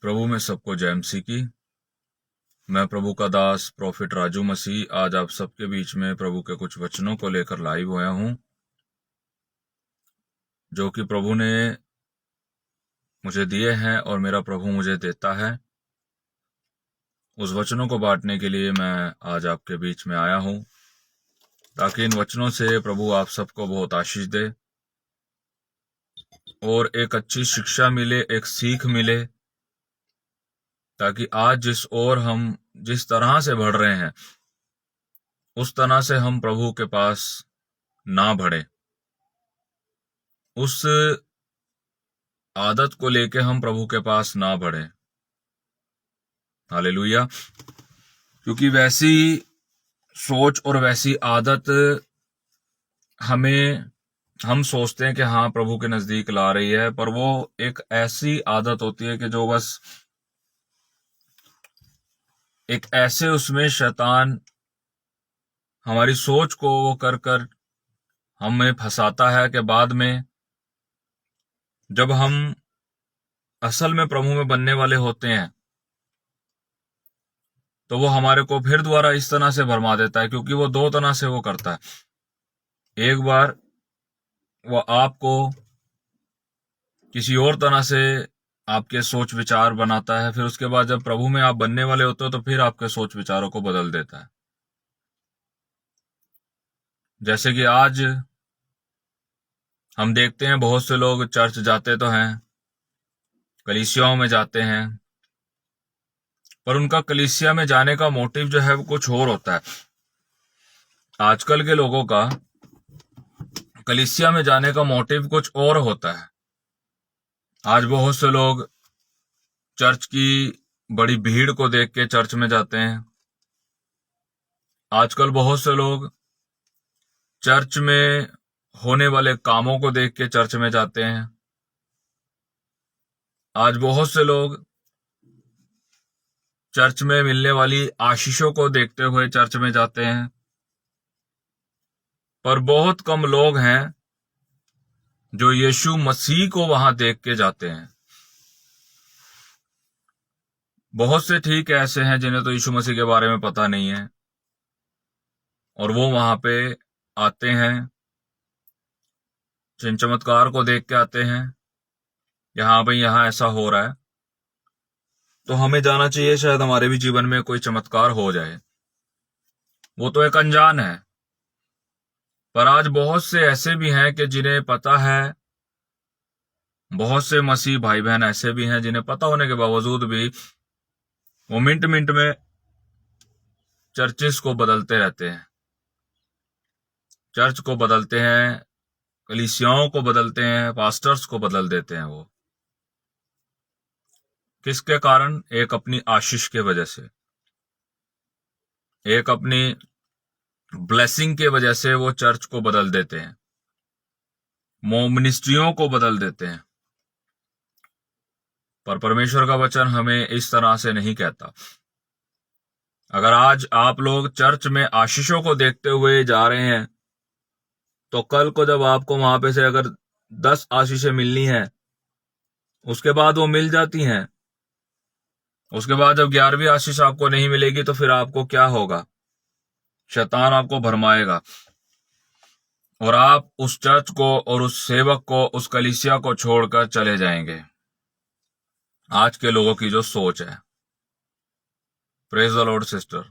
प्रभु में सबको जय मसीह की। मैं प्रभु का दास प्रॉफिट राजू मसीह आज आप सबके बीच में प्रभु के कुछ वचनों को लेकर लाइव हुआ हूं, जो कि प्रभु ने मुझे दिए हैं और मेरा प्रभु मुझे देता है। उस वचनों को बांटने के लिए मैं आज आपके बीच में आया हूं, ताकि इन वचनों से प्रभु आप सबको बहुत आशीष दे और एक अच्छी शिक्षा मिले, एक सीख मिले, ताकि आज जिस तरह से बढ़ रहे हैं उस तरह से हम प्रभु के पास ना बढ़े, उस आदत को लेके हम प्रभु के पास ना बढ़े। हालेलुया। क्योंकि वैसी सोच और वैसी आदत हम सोचते हैं कि हाँ प्रभु के नजदीक ला रही है, पर वो एक ऐसी आदत होती है कि जो बस एक ऐसे उसमें शैतान हमारी सोच को वो कर हमें फंसाता है कि बाद में जब हम असल में प्रभु में बनने वाले होते हैं तो वो हमारे को फिर दोबारा इस तरह से भरमा देता है। क्योंकि वो दो तरह से वो करता है। एक बार वो आपको किसी और तरह से आपके सोच विचार बनाता है, फिर उसके बाद जब प्रभु में आप बनने वाले होते हो तो फिर आपके सोच विचारों को बदल देता है। जैसे कि आज हम देखते हैं बहुत से लोग चर्च जाते तो हैं, कलीसियाओं में जाते हैं, पर उनका कलीसिया में जाने का मोटिव जो है वो कुछ और होता है। आजकल के लोगों का कलीसिया में जाने का मोटिव कुछ और होता है। आज बहुत से लोग चर्च की बड़ी भीड़ को देख के चर्च में जाते हैं। आजकल बहुत से लोग चर्च में होने वाले कामों को देख के चर्च में जाते हैं। आज बहुत से लोग चर्च में मिलने वाली आशीषों को देखते हुए चर्च में जाते हैं, पर बहुत कम लोग हैं जो यीशु मसीह को वहां देख के जाते हैं। बहुत से ठीक ऐसे हैं जिन्हें तो यीशु मसीह के बारे में पता नहीं है और वो वहां पे आते हैं, जिन चमत्कार को देख के आते हैं, यहाँ भाई यहाँ ऐसा हो रहा है तो हमें जाना चाहिए, शायद हमारे भी जीवन में कोई चमत्कार हो जाए। वो तो एक अनजान है। पर आज बहुत से ऐसे भी हैं कि जिन्हें पता है, बहुत से मसीह भाई बहन ऐसे भी हैं जिन्हें पता होने के बावजूद भी वो मिनट मिनट में चर्चेस को बदलते रहते हैं, चर्च को बदलते हैं, कलीसियाओं को बदलते हैं, पास्टर्स को बदल देते हैं। वो किसके कारण? एक अपनी आशीष के वजह से, एक अपनी ब्लेसिंग के वजह से वो चर्च को बदल देते हैं, मिनिस्ट्रियों को बदल देते हैं। पर परमेश्वर का वचन हमें इस तरह से नहीं कहता। अगर आज आप लोग चर्च में आशीषों को देखते हुए जा रहे हैं तो कल को जब आपको वहां पे से अगर 10 आशीषें मिलनी है, उसके बाद वो मिल जाती हैं, उसके बाद जब 11वीं आशीष आपको नहीं मिलेगी तो फिर आपको क्या होगा? शैतान आपको भरमाएगा और आप उस चर्च को और उस सेवक को, उस कलीसिया को छोड़कर चले जाएंगे। आज के लोगों की जो सोच है, प्रेज द लॉर्ड सिस्टर,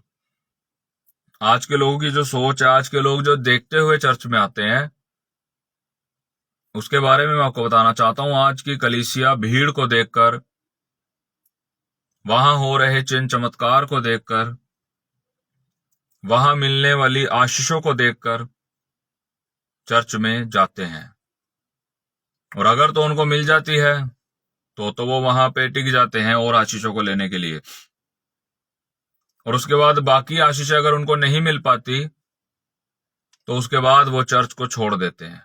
आज के लोगों की जो सोच है, आज के लोग जो देखते हुए चर्च में आते हैं, उसके बारे में मैं आपको बताना चाहता हूं। आज की कलीसिया भीड़ को देखकर, वहां हो रहे चिन्ह चमत्कार को देखकर, वहां मिलने वाली आशीषों को देखकर चर्च में जाते हैं। और अगर तो उनको मिल जाती है तो वो वहां पे टिक जाते हैं और आशीषों को लेने के लिए। और उसके बाद बाकी आशीषें अगर उनको नहीं मिल पाती तो उसके बाद वो चर्च को छोड़ देते हैं,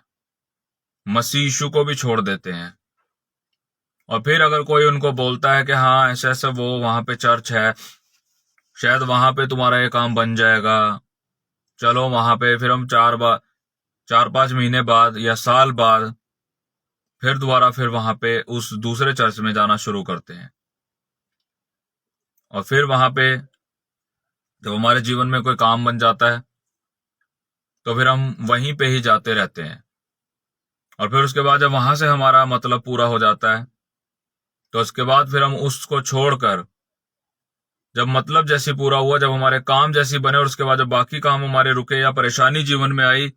मसीह यीशु को भी छोड़ देते हैं। और फिर अगर कोई उनको बोलता है कि हाँ ऐसा ऐसा वो वहां पे चर्च है, शायद वहां पे तुम्हारा ये काम बन जाएगा, चलो वहां पे, फिर हम 4-5 महीने बाद या साल बाद फिर दोबारा फिर वहां पे उस दूसरे चर्च में जाना शुरू करते हैं। और फिर वहां पे जब हमारे जीवन में कोई काम बन जाता है तो फिर हम वहीं पे ही जाते रहते हैं। और फिर उसके बाद जब वहां से हमारा मतलब पूरा हो जाता है तो उसके बाद फिर हम उसको छोड़कर, जब मतलब जैसी पूरा हुआ, जब हमारे काम जैसी बने और उसके बाद जब बाकी काम हमारे रुके या परेशानी जीवन में आई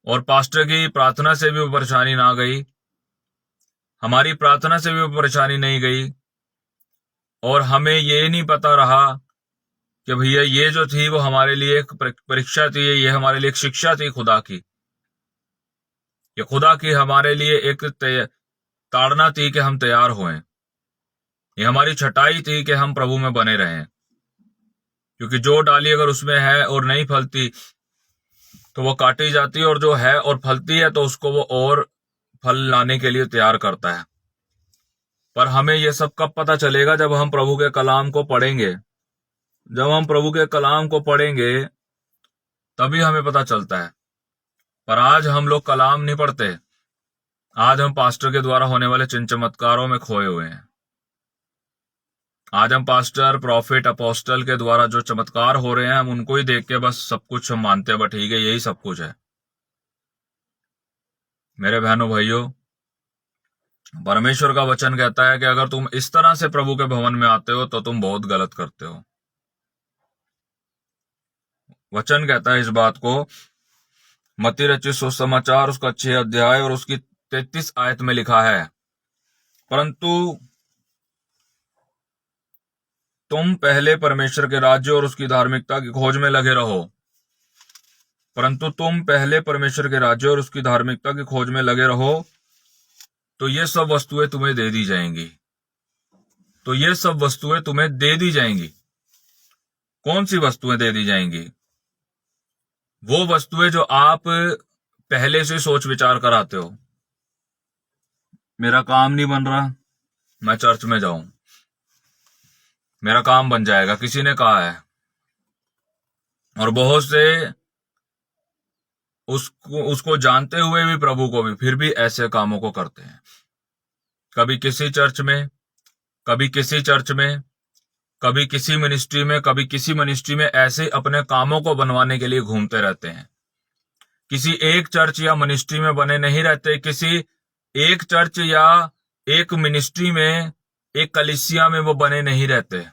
और पास्टर की प्रार्थना से भी वो परेशानी ना गई, हमारी प्रार्थना से भी वो परेशानी नहीं गई, और हमें ये नहीं पता रहा कि भैया ये जो थी वो हमारे लिए एक परीक्षा थी, ये हमारे लिए एक शिक्षा थी खुदा की, ये खुदा की हमारे लिए एक ताड़ना थी कि हम तैयार हुए, ये हमारी छटाई थी कि हम प्रभु में बने रहें। क्योंकि जो डाली अगर उसमें है और नहीं फलती तो वो काटी जाती है, और जो है और फलती है तो उसको वो और फल लाने के लिए तैयार करता है। पर हमें यह सब कब पता चलेगा? जब हम प्रभु के कलाम को पढ़ेंगे। जब हम प्रभु के कलाम को पढ़ेंगे तभी हमें पता चलता है। पर आज हम लोग कलाम नहीं पढ़ते, आज हम पास्टर के द्वारा होने वाले चिन्ह चमत्कारों में खोए हुए हैं। आज हम पास्टर, प्रॉफिट, अपोस्टल के द्वारा जो चमत्कार हो रहे हैं हम उनको ही देख के बस सब कुछ हम मानते हैं, बस ठीक है यही सब कुछ है। मेरे बहनों भाइयों, परमेश्वर का वचन कहता है कि अगर तुम इस तरह से प्रभु के भवन में आते हो तो तुम बहुत गलत करते हो। वचन कहता है इस बात को, मत्ती रचित सुसमाचार उसका 6 अध्याय और उसकी 33 आयत में लिखा है, परंतु तुम पहले परमेश्वर के राज्य और उसकी धार्मिकता की खोज में लगे रहो। परंतु तुम पहले परमेश्वर के राज्य और उसकी धार्मिकता की खोज में लगे रहो तो ये सब वस्तुएं तुम्हें दे दी जाएंगी। तो ये सब वस्तुएं तुम्हें दे दी जाएंगी। कौन सी वस्तुएं दे दी जाएंगी? वो वस्तुएं जो आप पहले से सोच विचार कर आते हो। मेरा काम नहीं बन रहा, मैं चर्च में जाऊं, मेरा काम बन जाएगा, किसी ने कहा है। और बहुत से उसको जानते हुए भी, प्रभु को भी, फिर भी ऐसे कामों को करते हैं। कभी किसी चर्च में, कभी किसी चर्च में, कभी किसी मिनिस्ट्री में, कभी किसी मिनिस्ट्री में, ऐसे अपने कामों को बनवाने के लिए घूमते रहते हैं। किसी एक चर्च या मिनिस्ट्री में बने नहीं रहते, किसी एक चर्च या एक मिनिस्ट्री में, एक कलीसिया में वो बने नहीं रहते।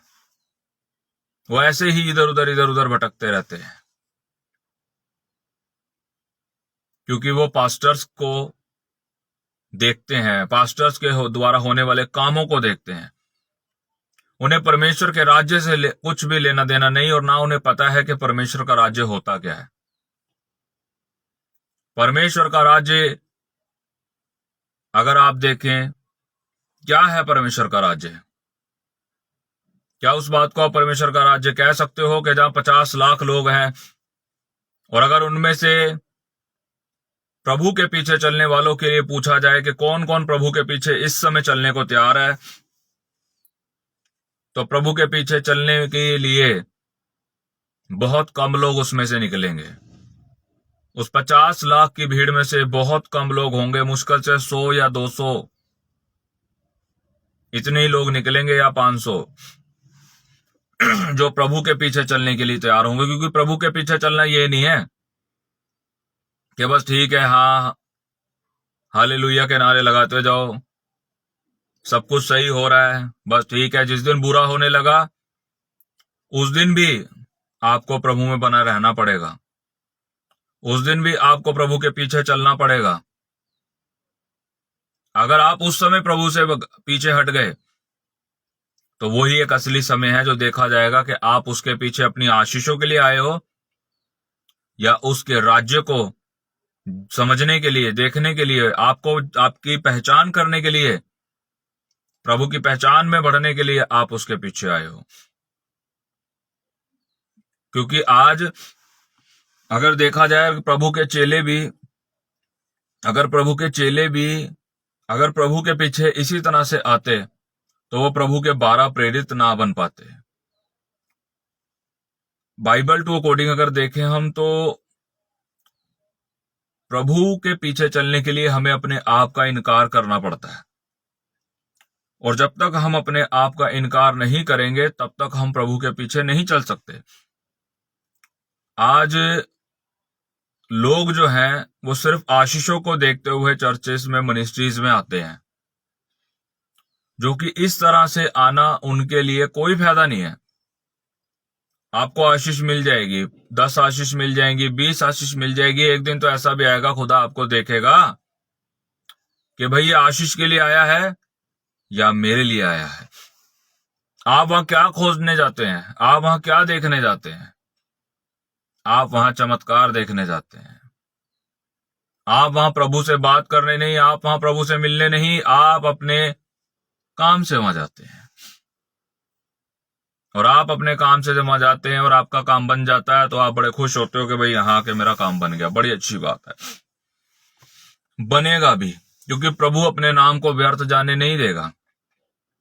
वो ऐसे ही इधर उधर भटकते रहते हैं, क्योंकि वो पास्टर्स को देखते हैं, पास्टर्स के द्वारा होने वाले कामों को देखते हैं। उन्हें परमेश्वर के राज्य से कुछ भी लेना देना नहीं, और ना उन्हें पता है कि परमेश्वर का राज्य होता क्या है। परमेश्वर का राज्य अगर आप देखें, क्या है परमेश्वर का राज्य? क्या उस बात को आप परमेश्वर का राज्य कह सकते हो कि जहां 50 लाख लोग हैं और अगर उनमें से प्रभु के पीछे चलने वालों के लिए पूछा जाए कि कौन कौन प्रभु के पीछे इस समय चलने को तैयार है, तो प्रभु के पीछे चलने के लिए बहुत कम लोग उसमें से निकलेंगे। उस 50 लाख की भीड़ में से बहुत कम लोग होंगे, मुश्किल से 100 या 200 इतने ही लोग निकलेंगे, या 500, जो प्रभु के पीछे चलने के लिए तैयार होंगे। क्योंकि प्रभु के पीछे चलना ये नहीं है कि बस ठीक है, हाँ हालेलुया के नारे लगाते जाओ, सब कुछ सही हो रहा है, बस ठीक है। जिस दिन बुरा होने लगा उस दिन भी आपको प्रभु में बना रहना पड़ेगा, उस दिन भी आपको प्रभु के पीछे चलना पड़ेगा। अगर आप उस समय प्रभु से पीछे हट गए तो वही एक असली समय है जो देखा जाएगा कि आप उसके पीछे अपनी आशीषों के लिए आए हो या उसके राज्य को समझने के लिए, देखने के लिए, आपको आपकी पहचान करने के लिए, प्रभु की पहचान में बढ़ने के लिए आप उसके पीछे आए हो। क्योंकि आज अगर देखा जाए, प्रभु के चेले भी अगर प्रभु के पीछे इसी तरह से आते तो वो प्रभु के 12 प्रेरित ना बन पाते। बाइबल टू अकॉर्डिंग अगर देखें हम, तो प्रभु के पीछे चलने के लिए हमें अपने आप का इनकार करना पड़ता है। और जब तक हम अपने आप का इनकार नहीं करेंगे तब तक हम प्रभु के पीछे नहीं चल सकते। आज लोग जो हैं वो सिर्फ आशीषों को देखते हुए चर्चेस में, मिनिस्ट्रीज में आते हैं, जो कि इस तरह से आना उनके लिए कोई फायदा नहीं है। आपको आशीष मिल जाएगी, 10 आशीष मिल जाएंगी, 20 आशीष मिल जाएगी, एक दिन तो ऐसा भी आएगा खुदा आपको देखेगा कि भाई ये आशीष के लिए आया है या मेरे लिए आया है। आप वहां क्या खोजने जाते हैं? आप वहां क्या देखने जाते हैं? आप वहां चमत्कार देखने जाते हैं। आप वहां प्रभु से बात करने नहीं, आप वहां प्रभु से मिलने नहीं, आप अपने काम से वहां जाते हैं। और आप अपने काम से जब वहां जाते हैं और आपका काम बन जाता है तो आप बड़े खुश होते हो कि भाई यहाँ के मेरा काम बन गया, बड़ी अच्छी बात है। बनेगा भी, क्योंकि प्रभु अपने नाम को व्यर्थ जाने नहीं देगा,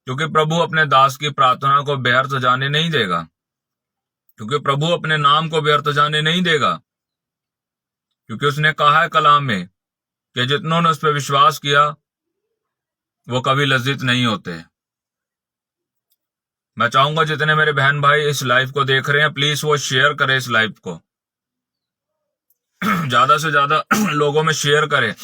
क्योंकि प्रभु अपने दास की प्रार्थना को व्यर्थ जाने नहीं देगा, क्योंकि प्रभु अपने नाम को व्यर्थ जाने नहीं देगा, क्योंकि उसने कहा है कलाम में कि जितनों ने उस पर विश्वास किया वो कभी लज्जित नहीं होते। मैं चाहूंगा जितने मेरे बहन भाई इस लाइव को देख रहे हैं, प्लीज वो शेयर करें इस लाइव को, ज्यादा से ज्यादा लोगों में शेयर करें,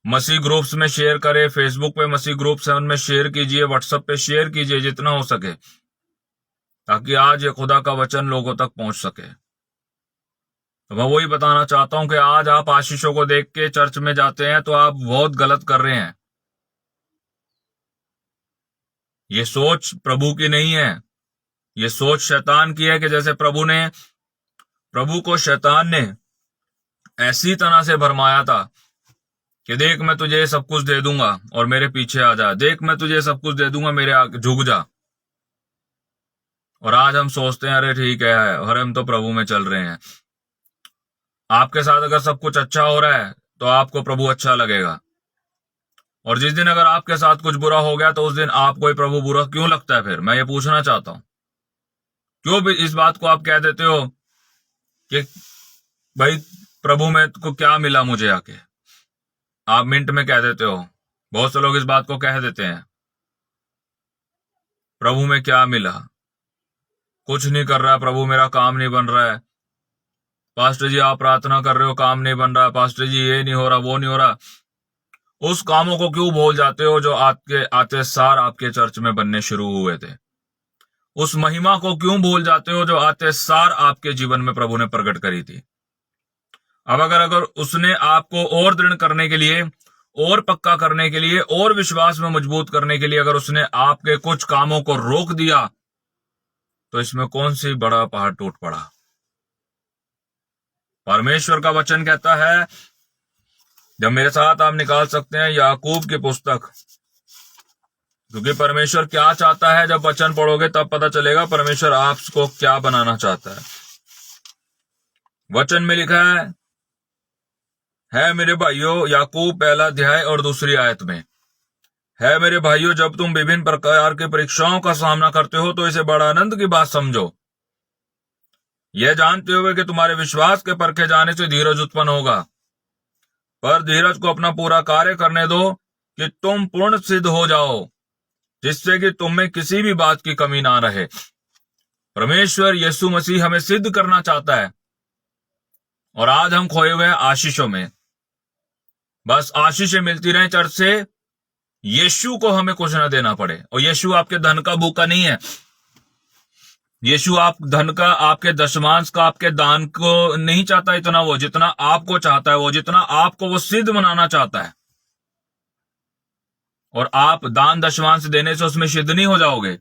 मसीह ग्रुप्स में शेयर करें, फेसबुक पे मसीह ग्रुप्स है उनमें शेयर कीजिए, व्हाट्सएप पे शेयर कीजिए जितना हो सके, ताकि आज ये खुदा का वचन लोगों तक पहुंच सके। तो मैं वही बताना चाहता हूं कि आज आप आशीषों को देख के चर्च में जाते हैं तो आप बहुत गलत कर रहे हैं। ये सोच प्रभु की नहीं है, ये सोच शैतान की है कि जैसे प्रभु को शैतान ने ऐसी तरह से भरमाया था कि देख मैं तुझे सब कुछ दे दूंगा और मेरे पीछे आ जा, देख मैं तुझे सब कुछ दे दूंगा मेरे आगे झुक जा। और आज हम सोचते हैं अरे ठीक है, अरे हम तो प्रभु में चल रहे हैं। आपके साथ अगर सब कुछ अच्छा हो रहा है तो आपको प्रभु अच्छा लगेगा, और जिस दिन अगर आपके साथ कुछ बुरा हो गया तो उस दिन आपको ही प्रभु बुरा क्यों लगता है? फिर मैं ये पूछना चाहता हूं, क्यों भी इस बात को आप कह देते हो कि भाई प्रभु में को क्या मिला मुझे आके? आप मिनट में कह देते हो, बहुत से लोग इस बात को कह देते हैं, प्रभु में क्या मिला? कुछ नहीं कर रहा है प्रभु, मेरा काम नहीं बन रहा है। पास्टर जी आप प्रार्थना कर रहे हो, काम नहीं बन रहा है। पास्टर जी ये नहीं हो रहा, वो नहीं हो रहा। उस कामों को क्यों भूल जाते हो जो आपके आते सार आपके चर्च में बनने शुरू हुए थे? उस महिमा को क्यों भूल जाते हो जो आते सार आपके जीवन में प्रभु ने प्रकट करी थी? अब अगर उसने आपको और दृढ़ करने के लिए, और पक्का करने के लिए, और विश्वास में मजबूत करने के लिए अगर उसने आपके कुछ कामों को रोक दिया तो इसमें कौन सी बड़ा पहाड़ टूट पड़ा? परमेश्वर का वचन कहता है, जब मेरे साथ आप निकाल सकते हैं याकूब की पुस्तक, क्योंकि परमेश्वर क्या चाहता है जब वचन पढ़ोगे तब पता चलेगा परमेश्वर आपको क्या बनाना चाहता है। वचन में लिखा है मेरे भाइयों, याकूब पहला अध्याय और दूसरी आयत में है, मेरे भाइयों जब तुम विभिन्न प्रकार के परीक्षाओं का सामना करते हो तो इसे बड़ा आनंद की बात समझो, यह जानते हुए कि तुम्हारे विश्वास के परखे जाने से धीरज उत्पन्न होगा। पर धीरज को अपना पूरा कार्य करने दो कि तुम पूर्ण सिद्ध हो जाओ, जिससे कि तुम में किसी भी बात की कमी ना रहे। परमेश्वर यीशु मसीह हमें सिद्ध करना चाहता है, और आज हम खोए हुए हैं आशीषों में। बस आशीषें मिलती रहे चर्च से, यीशु को हमें कुछ ना देना पड़े। और यीशु आपके धन का भूखा नहीं है। यीशु आप धन का, आपके दशमांश का, आपके दान को नहीं चाहता इतना वो, जितना आपको चाहता है वो, जितना आपको वो सिद्ध बनाना चाहता है। और आप दान दशमांश देने से उसमें सिद्ध नहीं हो जाओगे।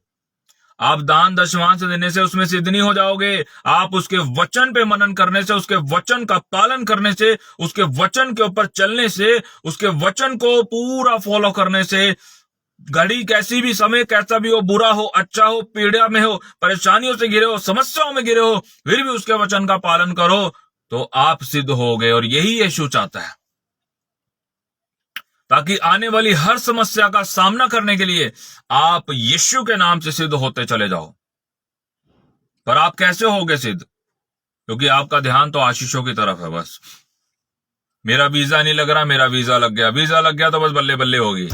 आप दान दशमांश देने से उसमें सिद्ध नहीं हो जाओगे। आप उसके वचन पे मनन करने से, उसके वचन का पालन करने से, उसके वचन के ऊपर चलने से, उसके वचन को पूरा फॉलो करने से, घड़ी कैसी भी, समय कैसा भी हो, बुरा हो, अच्छा हो, पीड़ा में हो, परेशानियों से घिरे हो, समस्याओं में घिरे हो, फिर भी उसके वचन का पालन करो तो आप सिद्ध होगे। और यही यीशु चाहता है, ताकि आने वाली हर समस्या का सामना करने के लिए आप यीशु के नाम से सिद्ध होते चले जाओ। पर आप कैसे होगे सिद्ध? क्योंकि आपका ध्यान तो आशीषों की तरफ है। बस, मेरा वीजा नहीं लग रहा, मेरा वीजा लग गया, वीजा लग गया तो बस बल्ले बल्ले होगी।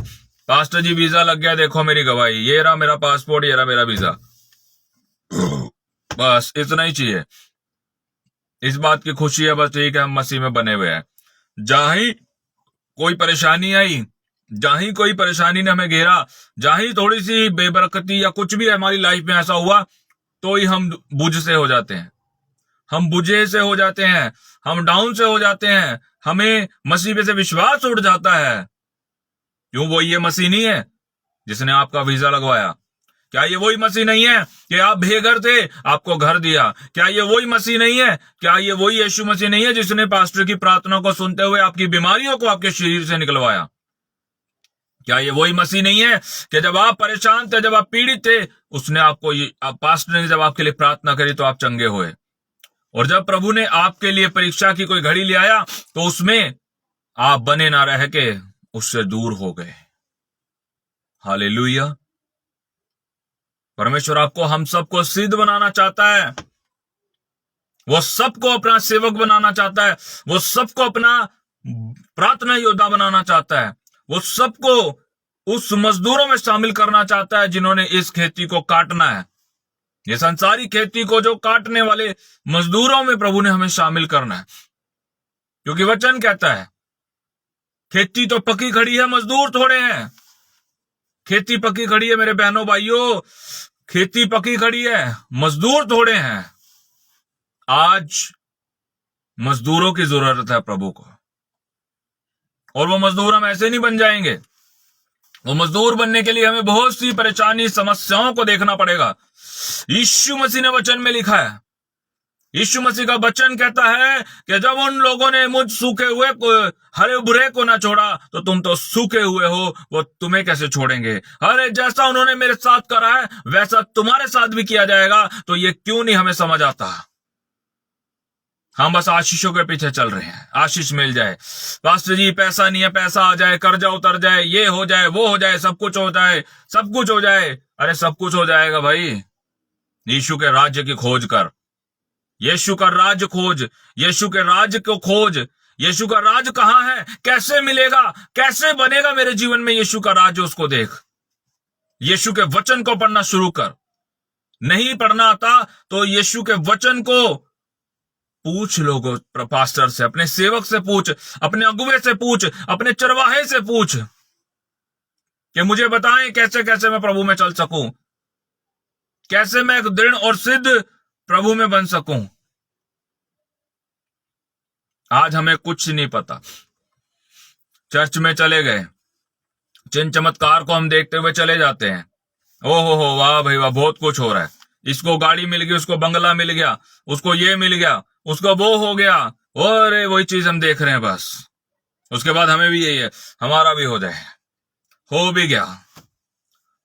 पास्टर जी वीजा लग गया, देखो मेरी गवाही, ये रहा मेरा पासपोर्ट, ये रहा मेरा वीजा। बस इतना ही चाहिए। इस बात की खुशी है बस, ठीक है हम मसीह में बने हुए हैं। जहां ही कोई परेशानी आई, जहां ही कोई परेशानी ने हमें घेरा, जहां ही थोड़ी सी बेबरकती या कुछ भी हमारी लाइफ में ऐसा हुआ, तो ही हम बुझ से हो जाते हैं, हम बुझे से हो जाते हैं, हम डाउन से हो जाते हैं, हमें मसीह पे से विश्वास उड़ जाता है। क्यों? वो ये मसीह नहीं है जिसने आपका वीजा लगवाया? क्या ये वही मसीह नहीं है कि आप बेघर थे, आपको घर दिया? क्या ये वही मसीह नहीं है? क्या ये वही यीशु मसीह नहीं है जिसने पास्टर की प्रार्थना को सुनते हुए आपकी बीमारियों को आपके शरीर से निकलवाया? क्या ये वही मसीह नहीं है कि जब आप परेशान थे, जब आप पीड़ित थे, उसने आपको पास्टर ने जब आपके लिए प्रार्थना करी तो आप चंगे हुए? और जब प्रभु ने आपके लिए परीक्षा की कोई घड़ी ले आया तो उसमें आप बने ना रह के उससे दूर हो गए। हालेलुया। परमेश्वर आपको, हम सबको सिद्ध बनाना चाहता है, वो सबको अपना सेवक बनाना चाहता है, वो सबको अपना प्रार्थना योद्धा बनाना चाहता है, वो सबको उस मजदूरों में शामिल करना चाहता है जिन्होंने इस खेती को काटना है। ये संसारी खेती को जो काटने वाले मजदूरों में प्रभु ने हमें शामिल करना है, क्योंकि वचन कहता है खेती तो पकी खड़ी है, मजदूर थोड़े हैं। खेती पकी खड़ी है मेरे बहनों भाइयों, खेती पकी खड़ी है, मजदूर थोड़े हैं। आज मजदूरों की जरूरत है प्रभु को, और वो मजदूर हम ऐसे नहीं बन जाएंगे। वो मजदूर बनने के लिए हमें बहुत सी परेशानी, समस्याओं को देखना पड़ेगा। यीशु मसीह ने वचन में लिखा है, यीशु मसीह का वचन कहता है कि जब उन लोगों ने मुझ सूखे हुए को, हरे बुरे को ना छोड़ा, तो तुम तो सूखे हुए हो, वो तुम्हें कैसे छोड़ेंगे? अरे जैसा उन्होंने मेरे साथ करा है वैसा तुम्हारे साथ भी किया जाएगा। तो ये क्यों नहीं हमें समझ आता? हम बस आशीषों के पीछे चल रहे हैं, आशीष मिल जाए, पास्टर जी पैसा नहीं है, पैसा आ जाए, कर्जा उतर जाए, ये हो जाए, वो हो जाए, सब कुछ हो जाए, सब कुछ हो जाए। अरे सब कुछ हो जाएगा भाई, यीशु के राज्य की खोज कर, यीशु का राज्य खोज, यीशु के राज्य को खोज। यीशु का राज्य कहां है? कैसे मिलेगा? कैसे बनेगा मेरे जीवन में यीशु का राज्य? उसको देख, यीशु के वचन को पढ़ना शुरू कर। नहीं पढ़ना आता तो यीशु के वचन को पूछ लोगों, पास्टर से, अपने सेवक से पूछ, अपने अगुवे से पूछ, अपने चरवाहे से पूछ कि मुझे बताएं कैसे कैसे मैं प्रभु में चल सकूं, कैसे मैं एक दृढ़ और सिद्ध प्रभु में बन सकूं। आज हमें कुछ नहीं पता, चर्च में चले गए, चिन्ह चमत्कार को हम देखते हुए चले जाते हैं, ओहो हो वाह भाई वाह, बहुत कुछ हो रहा है, इसको गाड़ी मिल गई, उसको बंगला मिल गया, उसको ये मिल गया, उसको वो हो गया, और वही चीज हम देख रहे हैं बस। उसके बाद हमें भी यही है, हमारा भी हो जाए, हो भी गया।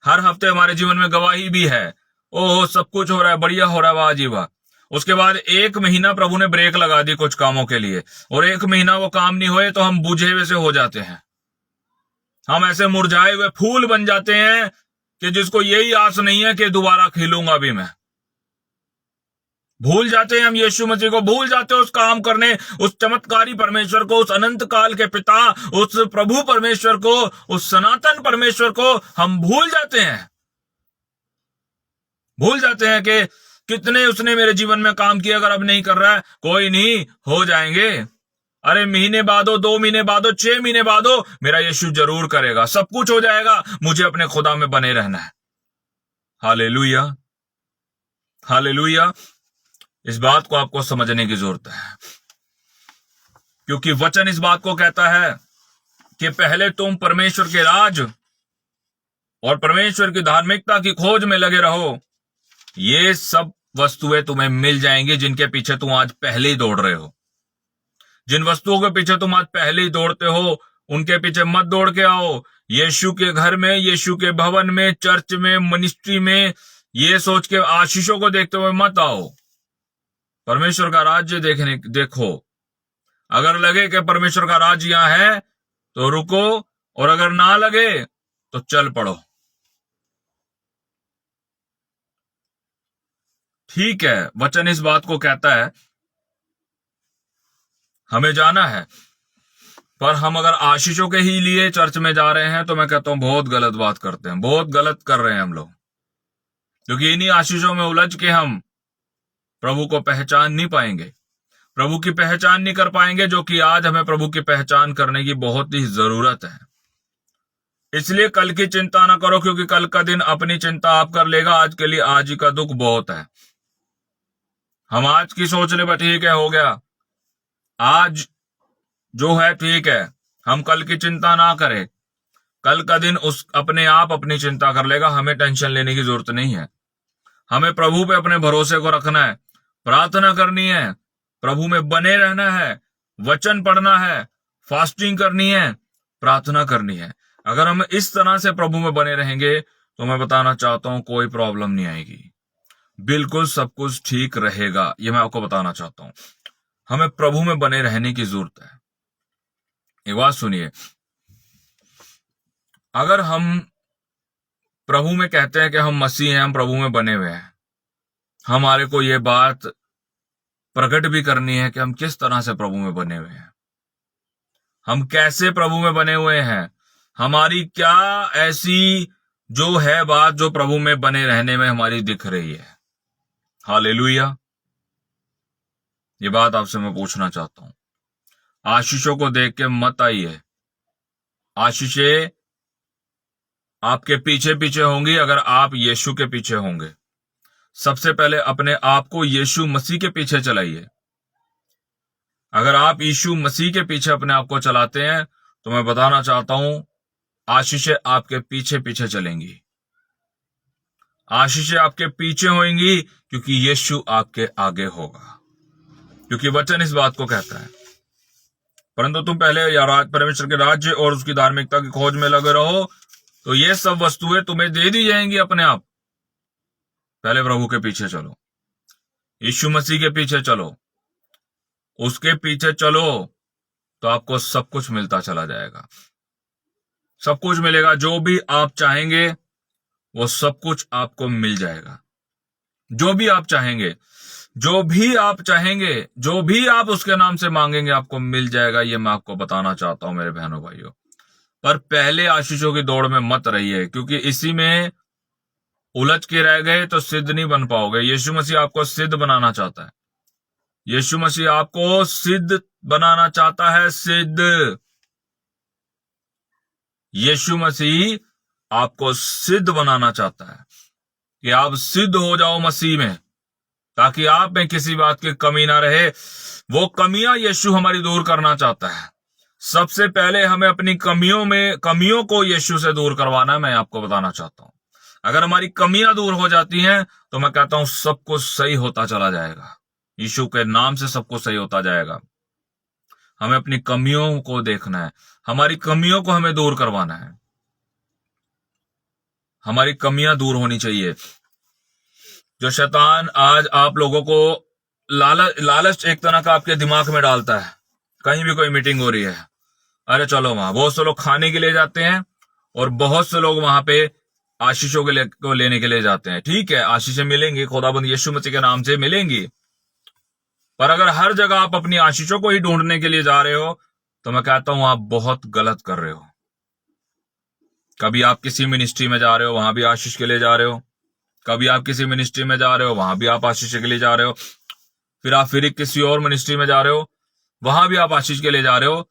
हर हफ्ते हमारे जीवन में गवाही भी है, ओहो सब कुछ हो रहा है, बढ़िया हो रहा है, वाह जी वाह। उसके बाद एक महीना प्रभु ने ब्रेक लगा दी कुछ कामों के लिए, और एक महीना वो काम नहीं हुए तो हम बुझे हुए से हो जाते हैं, हम ऐसे मुरझाए हुए फूल बन जाते हैं कि जिसको यही आस नहीं है कि दोबारा खिलूंगा भी मैं। भूल जाते हैं हम यीशु मसीह को, भूल जाते हैं उस काम करने, उस चमत्कारी परमेश्वर को, उस अनंत काल के पिता, उस प्रभु परमेश्वर को, उस सनातन परमेश्वर को हम भूल जाते हैं। भूल जाते हैं कि कितने उसने मेरे जीवन में काम किया, अगर अब नहीं कर रहा है कोई नहीं, हो जाएंगे। अरे महीने बाद हो, 2 महीने बाद हो, 6 महीने बाद हो, मेरा यीशु जरूर करेगा, सब कुछ हो जाएगा, मुझे अपने खुदा में बने रहना है। Hallelujah, hallelujah. इस बात को आपको समझने की जरूरत है, क्योंकि वचन इस बात को कहता है कि पहले तुम परमेश्वर के राज और परमेश्वर की धार्मिकता की खोज में लगे रहो, ये सब वस्तुएं तुम्हें मिल जाएंगी जिनके पीछे तुम आज पहले ही दौड़ रहे हो। जिन वस्तुओं के पीछे तुम आज पहले ही दौड़ते हो, उनके पीछे मत दौड़ के आओ। यीशु के घर में, यीशु के भवन में, चर्च में, मिनिस्ट्री में ये सोच के आशीषों को देखते हुए मत आओ। परमेश्वर का राज्य देखो। अगर लगे कि परमेश्वर का राज्य यहां है तो रुको, और अगर ना लगे तो चल पड़ो। ठीक है, वचन इस बात को कहता है, हमें जाना है, पर हम अगर आशीषों के ही लिए चर्च में जा रहे हैं तो मैं कहता हूं बहुत गलत बात करते हैं, बहुत गलत कर रहे हैं हम लोग, क्योंकि इन्हीं आशीषों में उलझ के हम प्रभु को पहचान नहीं पाएंगे, प्रभु की पहचान नहीं कर पाएंगे, जो कि आज हमें प्रभु की पहचान करने की बहुत ही जरूरत है। इसलिए कल की चिंता ना करो, क्योंकि कल का दिन अपनी चिंता आप कर लेगा। आज के लिए आज ही का दुख बहुत है। हम आज की सोच ले ठीक है, हो गया, आज जो है ठीक है, हम कल की चिंता ना करें। कल का दिन उस अपने आप अपनी चिंता कर लेगा, हमें टेंशन लेने की जरूरत नहीं है। हमें प्रभु पे अपने भरोसे को रखना है, प्रार्थना करनी है, प्रभु में बने रहना है, वचन पढ़ना है, फास्टिंग करनी है, प्रार्थना करनी है। अगर हम इस तरह से प्रभु में बने रहेंगे तो मैं बताना चाहता हूं कोई प्रॉब्लम नहीं आएगी, बिल्कुल सब कुछ ठीक रहेगा। ये मैं आपको बताना चाहता हूं। हमें प्रभु में बने रहने की जरूरत है। एक बात सुनिए, अगर हम प्रभु में कहते हैं कि हम मसीह हैं, हम प्रभु में बने हुए हैं, हमारे को ये बात प्रकट भी करनी है कि हम किस तरह से प्रभु में बने हुए हैं, हम कैसे प्रभु में बने हुए हैं, हमारी क्या ऐसी जो है बात जो प्रभु में बने रहने में हमारी दिख रही है। हालेलुया। ये बात आपसे मैं पूछना चाहता हूं। आशीषों को देख के मत आइए, आशीषें आपके पीछे पीछे होंगी अगर आप यीशु के पीछे होंगे। सबसे पहले अपने आप को यीशु मसीह के पीछे चलाइए। अगर आप यीशु मसीह के पीछे अपने आप को चलाते हैं तो मैं बताना चाहता हूं आशीषें आपके पीछे पीछे चलेंगी, आशीषें आपके पीछे होंगी, क्योंकि यीशु आपके आगे होगा, क्योंकि वचन इस बात को कहता है। परंतु तुम पहले परमेश्वर के राज्य और उसकी धार्मिकता की खोज में लगे रहो तो ये सब वस्तुएं तुम्हें दे दी जाएंगी अपने आप। पहले प्रभु के पीछे चलो, यीशु मसीह के पीछे चलो, उसके पीछे चलो तो आपको सब कुछ मिलता चला जाएगा, सब कुछ मिलेगा। जो भी आप चाहेंगे वो सब कुछ आपको मिल जाएगा। जो भी आप चाहेंगे, जो भी आप चाहेंगे, जो भी आप उसके नाम से मांगेंगे आपको मिल जाएगा। ये मैं आपको बताना चाहता हूं मेरे बहनों भाइयों। पर पहले आशीषों की दौड़ में मत रहिए, क्योंकि इसी में उलझ के रह गए तो सिद्ध नहीं बन पाओगे। यीशु मसीह आपको सिद्ध बनाना चाहता है, यीशु मसीह आपको सिद्ध बनाना चाहता है, सिद्ध। यीशु मसीह आपको सिद्ध बनाना चाहता है कि आप सिद्ध हो जाओ मसीह में, ताकि आप में किसी बात की कमी ना रहे। वो कमियां यीशु हमारी दूर करना चाहता है। सबसे पहले हमें अपनी कमियों को यीशु से दूर करवाना है। मैं आपको बताना चाहता हूं, अगर हमारी कमियां दूर हो जाती हैं तो मैं कहता हूं सब कुछ सही होता चला जाएगा। यीशु के नाम से सब कुछ सही होता जाएगा। हमें अपनी कमियों को देखना है, हमारी कमियों को हमें दूर करवाना है। हमारी कमियां दूर होनी चाहिए। जो शैतान आज आप लोगों को लालच एक तरह का आपके दिमाग में डालता है, कहीं भी कोई मीटिंग हो रही है, अरे चलो वहां। बहुत से लोग खाने के लिए जाते हैं और बहुत से लोग वहां पे आशीषों को लेने के लिए जाते हैं। ठीक है, आशीषें मिलेंगी, खुदाबंद यीशु मसीह के नाम से मिलेंगी। पर अगर हर जगह आप अपनी आशीषों को ही ढूंढने के लिए जा रहे हो तो मैं कहता हूं आप बहुत गलत कर रहे हो। कभी आप किसी मिनिस्ट्री में जा रहे हो, वहां भी आशीष के लिए जा रहे हो। कभी आप किसी मिनिस्ट्री में जा रहे हो, वहां भी आप आशीष के लिए जा रहे हो। फिर आप किसी और मिनिस्ट्री में जा रहे हो, वहां भी आप आशीष के लिए जा रहे हो।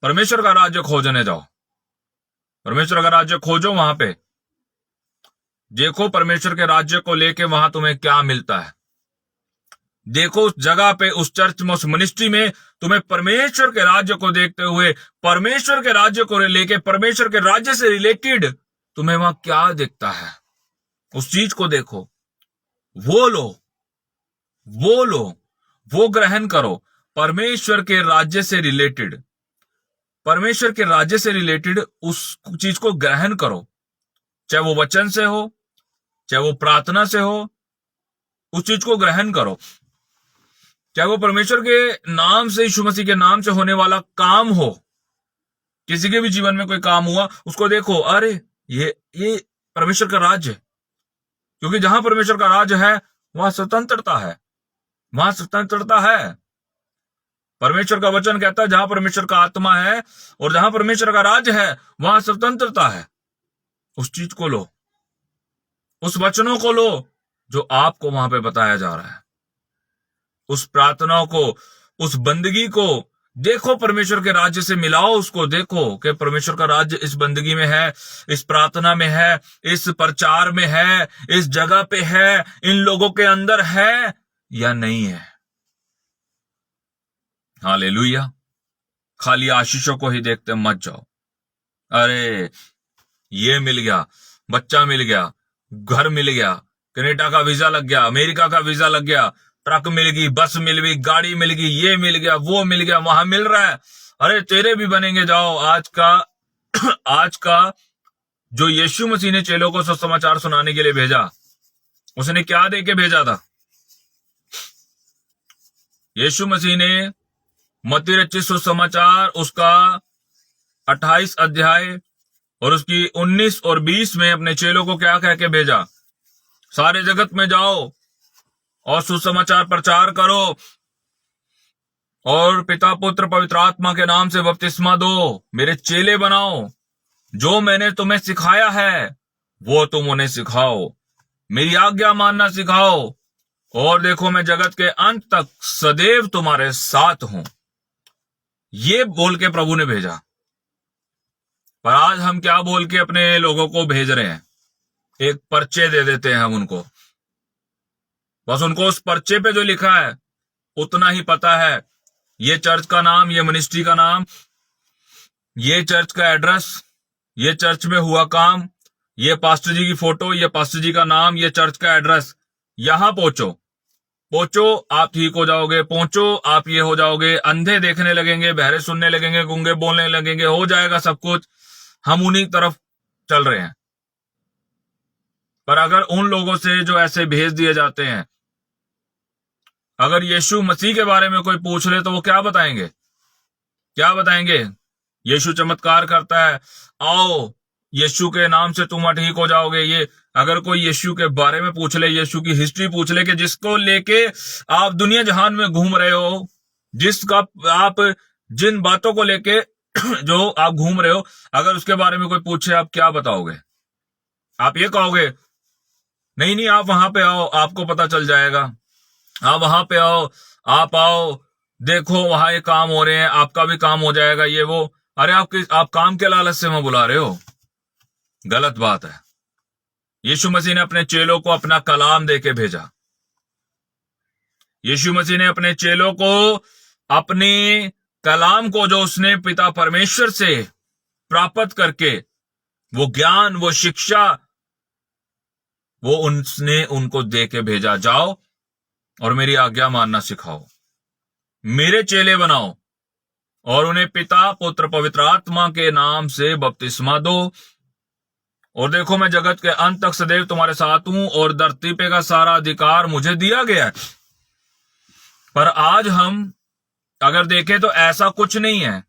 परमेश्वर का राज्य खोजने जाओ, परमेश्वर का राज्य खोजो। वहां पे देखो परमेश्वर के राज्य को लेके वहां तुम्हें क्या मिलता है। देखो उस जगह पे, उस चर्च में, उस मिनिस्ट्री में तुम्हें परमेश्वर के राज्य को देखते हुए, परमेश्वर के राज्य को लेके, परमेश्वर के राज्य से रिलेटेड तुम्हें वहां क्या दिखता है, उस चीज को देखो, वो लो, वो लो, वो ग्रहण करो। परमेश्वर के राज्य से रिलेटेड, परमेश्वर के राज्य से रिलेटेड उस चीज को ग्रहण करो। चाहे वो वचन से हो, चाहे वो प्रार्थना से हो, उस चीज को ग्रहण करो। चाहे वो परमेश्वर के नाम से, यीशु मसीह के नाम से होने वाला काम हो, किसी के भी जीवन में कोई काम हुआ, उसको देखो, अरे ये परमेश्वर का राज्य है। क्योंकि जहां परमेश्वर का राज्य है वहां स्वतंत्रता है, वहां स्वतंत्रता है। परमेश्वर का वचन कहता है जहां परमेश्वर का आत्मा है और जहां परमेश्वर का राज है वहां स्वतंत्रता है। उस चीज को लो, उस वचनों को लो जो आपको वहां पे बताया जा रहा है, उस प्रार्थना को, उस बंदगी को देखो, परमेश्वर के राज्य से मिलाओ उसको। देखो कि परमेश्वर का राज्य इस बंदगी में है, इस प्रार्थना में है, इस प्रचार में है, इस जगह पे है, इन लोगों के अंदर है या नहीं है। हालेलुया। खाली आशीषों को ही देखते मत जाओ। अरे ये मिल गया, बच्चा मिल गया, घर मिल गया, कनाडा का वीजा लग गया, अमेरिका का वीजा लग गया, ट्रक मिल गई, बस मिल गई, गाड़ी मिल गई, ये मिल गया, वो मिल गया, वहां मिल रहा है। अरे तेरे भी बनेंगे। जाओ आज का जो यीशु मसीह ने चेलों को सुसमाचार सुनाने के लिए भेजा, उसने क्या दे के भेजा था? यीशु मसीह ने मत्ती रचित सुसमाचार उसका 28 अध्याय और उसकी 19 और 20 में अपने चेलों को क्या कह के भेजा? सारे जगत में जाओ और सुसमाचार प्रचार करो और पिता पुत्र पवित्र आत्मा के नाम से बपतिस्मा दो, मेरे चेले बनाओ, जो मैंने तुम्हें सिखाया है वो तुम उन्हें सिखाओ, मेरी आज्ञा मानना सिखाओ, और देखो मैं जगत के अंत तक सदैव तुम्हारे साथ हूं। ये बोल के प्रभु ने भेजा। पर आज हम क्या बोल के अपने लोगों को भेज रहे हैं? एक पर्चे दे देते हैं हम उनको, बस उनको उस पर्चे पे जो लिखा है उतना ही पता है। ये चर्च का नाम, ये मिनिस्ट्री का नाम, ये चर्च का एड्रेस, ये चर्च में हुआ काम, ये पास्टर जी की फोटो, ये पास्टर जी का नाम, ये चर्च का एड्रेस, यहां पहुंचो, पहुंचो आप ठीक हो जाओगे, पहुंचो आप ये हो जाओगे, अंधे देखने लगेंगे, बहरे सुनने लगेंगे, गूंगे बोलने लगेंगे, हो जाएगा सब कुछ। हम उन्हीं तरफ चल रहे हैं। पर अगर उन लोगों से जो ऐसे भेज दिए जाते हैं, अगर यीशु मसीह के बारे में कोई पूछ ले तो वो क्या बताएंगे? क्या बताएंगे? यीशु चमत्कार करता है, आओ यीशु के नाम से तुम ठीक हो जाओगे। ये अगर कोई यीशु के बारे में पूछ ले, यीशु की हिस्ट्री पूछ ले कि जिसको लेके आप दुनिया जहान में घूम रहे हो, जिसका आप जिन बातों को लेके जो आप घूम रहे हो, अगर उसके बारे में कोई पूछे, आप क्या बताओगे? आप ये कहोगे नहीं नहीं आप वहां पे आओ, आपको पता चल जाएगा, आप वहां पे आओ, आप आओ, देखो वहां ये काम हो रहे हैं, आपका भी काम हो जाएगा, ये वो। अरे आप काम के लालच से मैं बुला रहे हो? गलत बात है। यीशु मसीह ने अपने चेलों को अपना कलाम देके भेजा। यीशु मसीह ने अपने चेलों को अपने कलाम को, जो उसने पिता परमेश्वर से प्राप्त करके, वो ज्ञान, वो शिक्षा, वो उसने उनको दे के भेजा। जाओ और मेरी आज्ञा मानना सिखाओ, मेरे चेले बनाओ और उन्हें पिता पुत्र पवित्र आत्मा के नाम से बपतिस्मा दो, और देखो मैं जगत के अंत तक सदैव तुम्हारे साथ हूं, और धरती पे का सारा अधिकार मुझे दिया गया है। पर आज हम अगर देखें तो ऐसा कुछ नहीं है।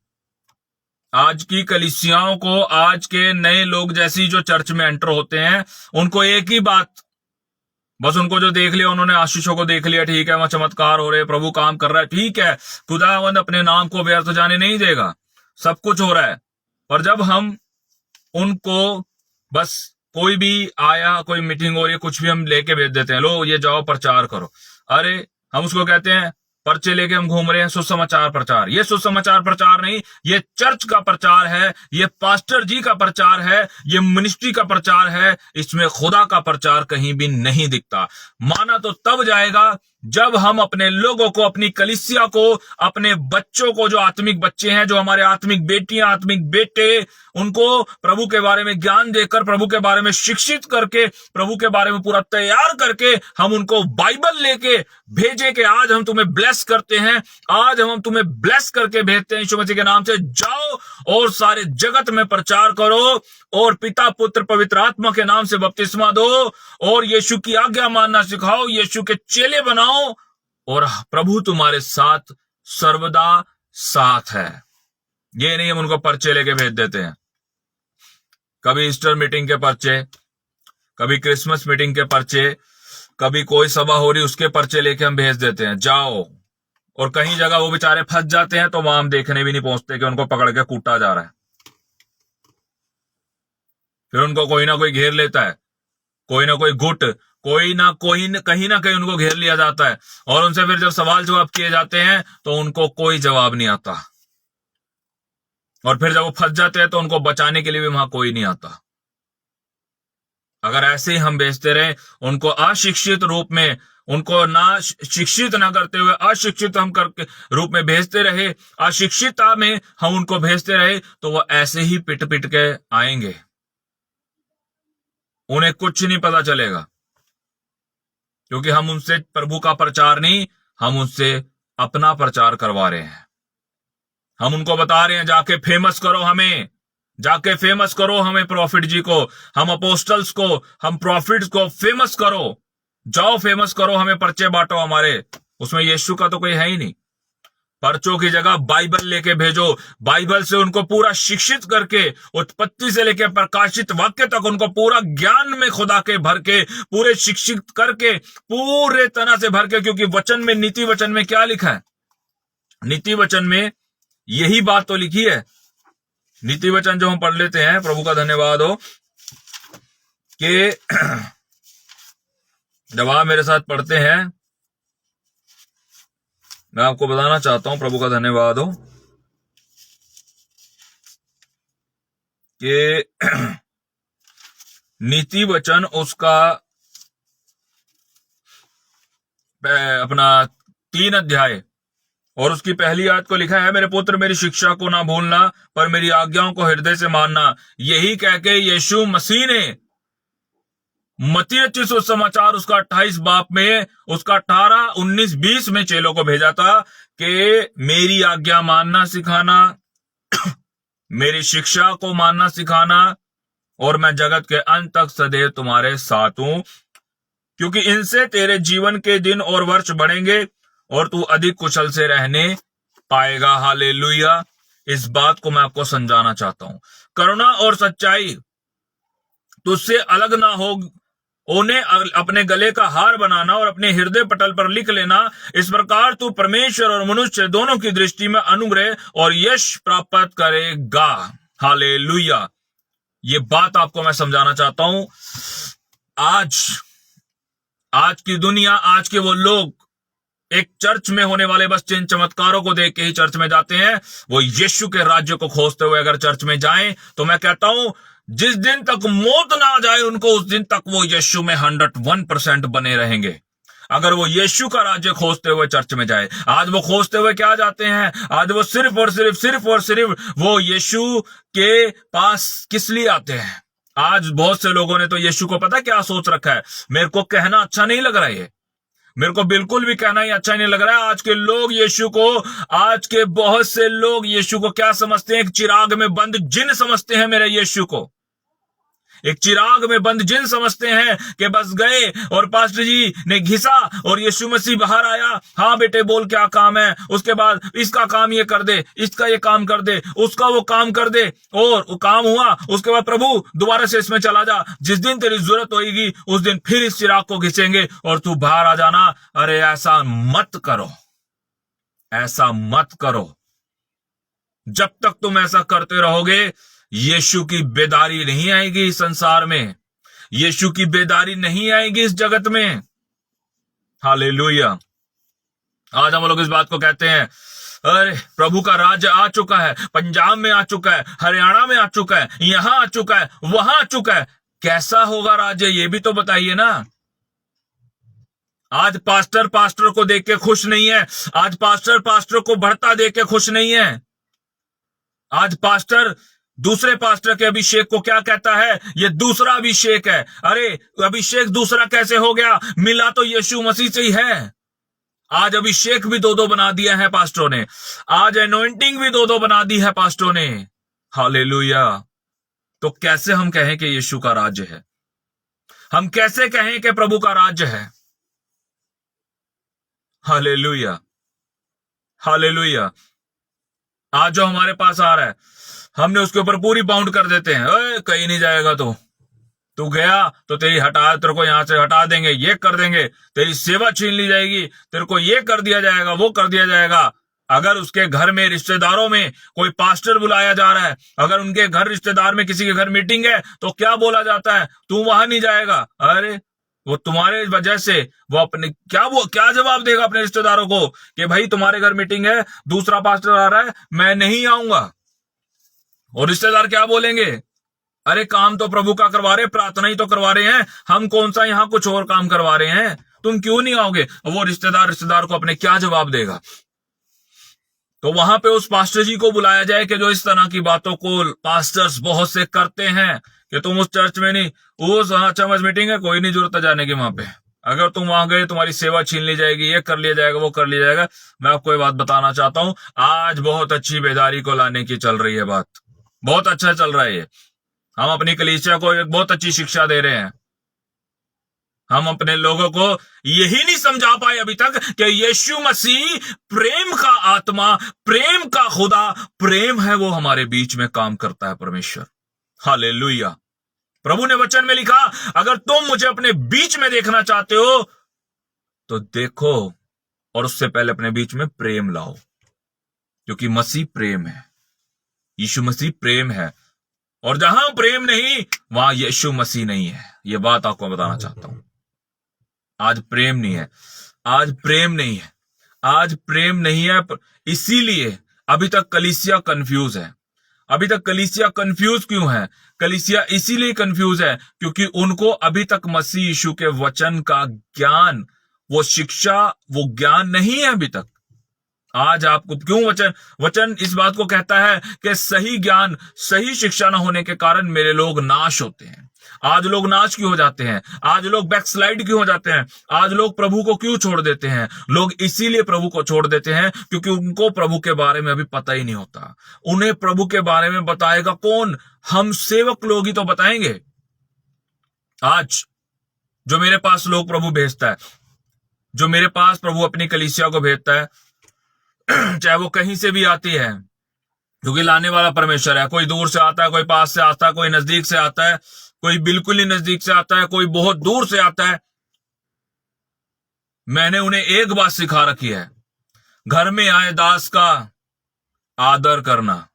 आज की कलीसियाओं को, आज के नए लोग जैसी जो चर्च में एंटर होते हैं, उनको एक ही बात, बस उनको जो देख लिया उन्होंने, आशीषों को देख लिया, ठीक है वहां चमत्कार हो रहे, प्रभु काम कर रहा है, ठीक है, खुदावंद अपने नाम को व्यर्थ जाने नहीं देगा, सब कुछ हो रहा है। पर जब हम उनको बस कोई भी आया, कोई मीटिंग हो रही है, कुछ भी हम लेके भेज देते हैं, लो ये जाओ प्रचार करो। अरे हम उसको कहते हैं पर्चे लेके हम घूम रहे हैं, सुसमाचार प्रचार। ये सुसमाचार प्रचार नहीं, ये चर्च का प्रचार है, ये पास्टर जी का प्रचार है, ये मिनिस्ट्री का प्रचार है। इसमें खुदा का प्रचार कहीं भी नहीं दिखता। माना तो तब जाएगा जब हम अपने लोगों को, अपनी कलीसिया को, अपने बच्चों को, जो आत्मिक बच्चे हैं, जो हमारे आत्मिक बेटियां, आत्मिक बेटे, उनको प्रभु के बारे में ज्ञान देकर, प्रभु के बारे में शिक्षित करके, प्रभु के बारे में पूरा तैयार करके हम उनको बाइबल लेके भेजे कि आज हम तुम्हें ब्लेस करते हैं, आज हम तुम्हें ब्लेस करके भेजते हैं यीशु मसीह के नाम से, जाओ और सारे जगत में प्रचार करो और पिता पुत्र पवित्र आत्मा के नाम से बपतिस्मा दो और यीशु की आज्ञा मानना सिखाओ, यीशु के चेले बनाओ, और प्रभु तुम्हारे साथ सर्वदा साथ है। ये नहीं हम उनको पर्चे लेके भेज देते हैं, कभी ईस्टर मीटिंग के पर्चे, कभी क्रिसमस मीटिंग के पर्चे, कभी कोई सभा हो रही उसके पर्चे लेके हम भेज देते हैं, जाओ और कहीं जगह वो बेचारे फंस जाते हैं तो वहां हम देखने भी नहीं पहुंचते कि उनको पकड़ के कूटा जा रहा है। फिर उनको कोई ना कोई घेर लेता है, कोई ना कोई गुट, कोई ना कहीं ना कहीं उनको घेर लिया जाता है, और उनसे फिर जब सवाल जवाब किए जाते हैं तो उनको कोई जवाब नहीं आता, और फिर जब वो फंस जाते हैं तो उनको बचाने के लिए भी वहां कोई नहीं आता। अगर ऐसे ही हम भेजते रहे, उनको अशिक्षित रूप में, उनको ना शिक्षित ना करते हुए अशिक्षित हम करके रूप में भेजते रहे, अशिक्षितता में हम उनको भेजते रहे, तो वो ऐसे ही पिट पिट के आएंगे, उन्हें कुछ नहीं पता चलेगा, क्योंकि हम उनसे प्रभु का प्रचार नहीं, हम उनसे अपना प्रचार करवा रहे हैं। हम उनको बता रहे हैं जाके फेमस करो हमें, जाके फेमस करो हमें, प्रॉफिट जी को, हम अपोस्टल्स को, हम प्रॉफिट्स को फेमस करो, जाओ फेमस करो हमें, पर्चे बांटो हमारे। उसमें यीशु का तो कोई है ही नहीं। पर्चों की जगह बाइबल लेके भेजो, बाइबल से उनको पूरा शिक्षित करके, उत्पत्ति से लेकर प्रकाशित वाक्य तक उनको पूरा ज्ञान में खुदा के भर के, पूरे शिक्षित करके, पूरे तरह से भर के, क्योंकि वचन में, नीति वचन में क्या लिखा है? नीति वचन में यही बात तो लिखी है। नीति वचन जो हम पढ़ लेते हैं, प्रभु का धन्यवाद हो कि जब आप मेरे साथ पढ़ते हैं, मैं आपको बताना चाहता हूं, प्रभु का धन्यवाद हो, कि नीति वचन उसका अपना 3 अध्याय और उसकी पहली आयत को लिखा है, मेरे पुत्र मेरी शिक्षा को ना भूलना, पर मेरी आज्ञाओं को हृदय से मानना। यही कह के यीशु मसीह ने मत्ती रचित सुसमाचार उसका 28 बाब में, उसका 18, 19, 20 में चेलों को भेजा था कि मेरी आज्ञा मानना सिखाना, मेरी शिक्षा को मानना सिखाना, और मैं जगत के अंत तक सदैव तुम्हारे साथ हूं, क्योंकि इनसे तेरे जीवन के दिन और वर्ष बढ़ेंगे और तू अधिक कुशल से रहने पाएगा। हालेलुया। इस बात को मैं आपको समझाना चाहता हूं। करुणा और सच्चाई तुझसे अलग ना हो, उन्हें अपने गले का हार बनाना और अपने हृदय पटल पर लिख लेना। इस प्रकार तू परमेश्वर और मनुष्य दोनों की दृष्टि में अनुग्रह और यश प्राप्त करेगा। हालेलुया। ये बात आपको मैं समझाना चाहता हूं। आज की दुनिया, आज के वो लोग एक चर्च में होने वाले बस चिन्ह चमत्कारों को देख के ही चर्च में जाते हैं। वो यीशु के राज्य को खोजते हुए अगर चर्च में जाएं, तो मैं कहता हूं जिस दिन तक मौत ना आ जाए उनको, उस दिन तक वो यीशु में 101% बने रहेंगे, अगर वो यीशु का राज्य खोजते हुए चर्च में जाए। आज वो खोजते हुए क्या जाते हैं? आज वो सिर्फ और सिर्फ वो यीशु के पास किस लिए आते हैं? आज बहुत से लोगों ने तो यीशु को पता क्या सोच रखा है, मेरे को कहना अच्छा नहीं लग रहा है, मेरे को बिल्कुल भी कहना ही अच्छा नहीं लग रहा है। आज के लोग यीशु को, आज के बहुत से लोग यीशु को क्या समझते हैं? एक चिराग में बंद जिन समझते हैं मेरे यीशु को। एक चिराग में बंद जिन समझते हैं कि बस गए और पास्टर जी ने घिसा और यीशु मसीह बाहर आया, हाँ बेटे बोल क्या काम है, उसके बाद इसका काम ये कर दे, इसका ये काम कर दे, उसका वो काम कर दे, और वो काम हुआ, उसके बाद प्रभु दोबारा से इसमें चला जा, जिस दिन तेरी जरूरत होगी उस दिन फिर इस चिराग को घिसेंगे और तू बाहर आ जाना। अरे ऐसा मत करो, ऐसा मत करो। जब तक तुम ऐसा करते रहोगे, यीशु की बेदारी नहीं आएगी इस संसार में, यीशु की बेदारी नहीं आएगी इस जगत में। हालेलुया। आज हम लोग इस बात को कहते हैं, अरे प्रभु का राज्य आ चुका है, पंजाब में आ चुका है, हरियाणा में आ चुका है, यहां आ चुका है, वहां आ चुका है। कैसा होगा राज्य, ये भी तो बताइए ना। आज पास्टर को देख के खुश नहीं है, आज पास्टर को बढ़ता देख के खुश नहीं है। आज पास्टर दूसरे पास्टर के अभिषेक को क्या कहता है? ये दूसरा अभिषेक है। अरे अभिषेक दूसरा कैसे हो गया? मिला तो यीशु मसीह से ही है। आज अभिषेक भी 2-2 बना दिया है पास्टरों ने, आज एनॉइंटिंग भी 2-2 बना दी है पास्टरों ने। हालेलुया। तो कैसे हम कहें कि यीशु का राज्य है? हम कैसे कहें कि प्रभु का राज्य है? Hallelujah, hallelujah. आज जो हमारे पास आ रहा है, हमने उसके ऊपर पूरी बाउंड कर देते हैं, कहीं नहीं जाएगा तो तू गया तो तेरे को यहां से हटा देंगे, ये कर देंगे, तेरी सेवा छीन ली जाएगी, तेरे को ये कर दिया जाएगा, वो कर दिया जाएगा। अगर उसके घर में रिश्तेदारों में कोई पास्टर बुलाया जा रहा है, अगर उनके घर रिश्तेदार में किसी के घर मीटिंग है, तो क्या बोला जाता है? तू वहां नहीं जाएगा। अरे वो तुम्हारे वजह से वो क्या जवाब देगा अपने रिश्तेदारों को कि भाई तुम्हारे घर मीटिंग है, दूसरा पास्टर आ रहा है, मैं नहीं आऊंगा। और रिश्तेदार क्या बोलेंगे? अरे काम तो प्रभु का करवा रहे, प्रार्थना ही तो करवा रहे हैं, हम कौन सा यहां कुछ और काम करवा रहे हैं, तुम क्यों नहीं आओगे? वो रिश्तेदार को अपने क्या जवाब देगा? तो वहां पे उस पास्टर जी को बुलाया जाए कि जो इस तरह की बातों को पास्टर्स बहुत से करते हैं कि तुम उस चर्च में नहीं, उस चर्च मीटिंग है, कोई नहीं जरूरत है जाने की वहां पे, अगर तुम वहां गए तुम्हारी सेवा छीन ली जाएगी, ये कर लिया जाएगा, वो कर लिया जाएगा। मैं आपको ये बात बताना चाहता हूं, आज बहुत अच्छी बेदारी को लाने की चल रही है बात, बहुत अच्छा चल रहा है ये। हम अपनी कलीसिया को एक बहुत अच्छी शिक्षा दे रहे हैं। हम अपने लोगों को यही नहीं समझा पाए अभी तक कि यीशु मसीह प्रेम का आत्मा, प्रेम का खुदा, प्रेम है, वो हमारे बीच में काम करता है परमेश्वर। हालेलुया। प्रभु ने वचन में लिखा, अगर तुम मुझे अपने बीच में देखना चाहते हो तो देखो, और उससे पहले अपने बीच में प्रेम लाओ, क्योंकि मसीह प्रेम है, यीशु मसीह प्रेम है। और जहां प्रेम नहीं वहां यीशु मसीह नहीं है। यह बात आपको बताना चाहता हूं। आज प्रेम नहीं है, आज प्रेम नहीं है, आज प्रेम नहीं है। इसीलिए अभी तक कलीसिया कंफ्यूज है। अभी तक कलीसिया कंफ्यूज क्यों है? कलीसिया इसीलिए कंफ्यूज है क्योंकि उनको अभी तक मसीह यीशु के वचन का ज्ञान, वो शिक्षा, वो ज्ञान नहीं है अभी तक। आज आपको क्यों वचन इस बात को कहता है कि सही ज्ञान, सही शिक्षा न होने के कारण मेरे लोग नाश होते हैं। आज लोग नाश क्यों हो जाते हैं? आज लोग बैकस्लाइड क्यों हो जाते हैं? आज लोग प्रभु को क्यों छोड़ देते हैं? लोग इसीलिए प्रभु को छोड़ देते हैं क्योंकि उनको प्रभु के बारे में अभी पता ही नहीं होता। उन्हें प्रभु के बारे में बताएगा कौन? हम सेवक लोग ही तो बताएंगे। आज जो मेरे पास लोग प्रभु भेजता है, जो मेरे पास प्रभु अपनी कलीसिया को भेजता है, चाहे वो कहीं से भी आती है, क्योंकि लाने वाला परमेश्वर है। कोई दूर से आता है, कोई पास से आता है, कोई नजदीक से आता है, कोई बिल्कुल ही नजदीक से आता है, कोई बहुत दूर से आता है। मैंने उन्हें एक बात सिखा रखी है, घर में आए दास का आदर करना।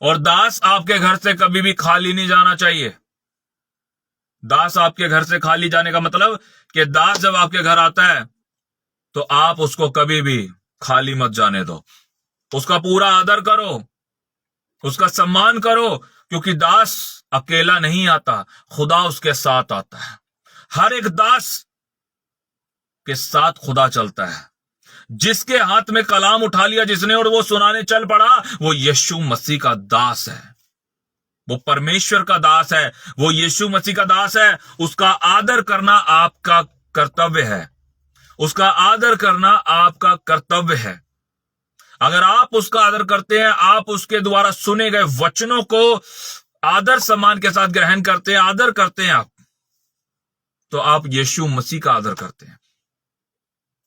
और दास आपके घर से कभी भी खाली नहीं जाना चाहिए। दास आपके घर से खाली जाने का मतलब कि दास जब आपके घर आता है तो आप उसको कभी भी खाली मत जाने दो। उसका पूरा आदर करो, उसका सम्मान करो, क्योंकि दास अकेला नहीं आता, खुदा उसके साथ आता है। हर एक दास के साथ खुदा चलता है। जिसके हाथ में कलाम उठा लिया जिसने और वो सुनाने चल पड़ा, वो यीशु मसीह का दास है, वो परमेश्वर का दास है, वो यीशु मसीह का दास है। उसका आदर करना आपका कर्तव्य है, उसका आदर करना आपका कर्तव्य है। अगर आप उसका आदर करते हैं, आप उसके द्वारा सुने गए वचनों को आदर सम्मान के साथ ग्रहण करते हैं, आदर करते हैं आप, तो आप यीशु मसीह का आदर करते हैं।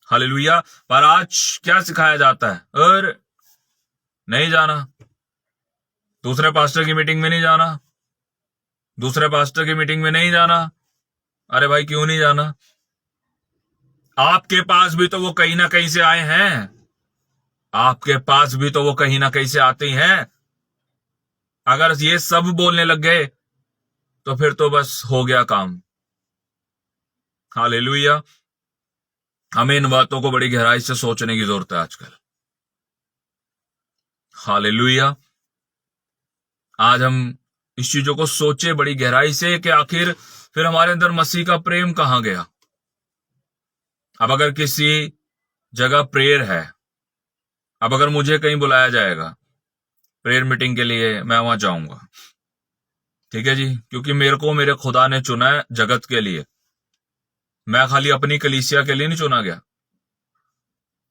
हालेलुया। पर आज क्या सिखाया जाता है? और नहीं जाना, दूसरे पास्टर की मीटिंग में नहीं जाना, दूसरे पास्टर की मीटिंग में नहीं जाना। अरे भाई क्यों नहीं जाना? आपके पास भी तो वो कहीं ना कहीं से आए हैं, आपके पास भी तो वो कहीं ना कहीं से आते ही हैं। अगर ये सब बोलने लग गए तो फिर तो बस हो गया काम। हालेलुया। हमें इन बातों को बड़ी गहराई से सोचने की जरूरत है आजकल। हालेलुया। आज हम इस चीजों को सोचे बड़ी गहराई से कि आखिर फिर हमारे अंदर मसीह का प्रेम कहां गया। अब अगर किसी जगह प्रेयर है, अब अगर मुझे कहीं बुलाया जाएगा प्रेयर मीटिंग के लिए, मैं वहां जाऊंगा, ठीक है जी, क्योंकि मेरे को मेरे खुदा ने चुना है जगत के लिए। मैं खाली अपनी कलीसिया के लिए नहीं चुना गया,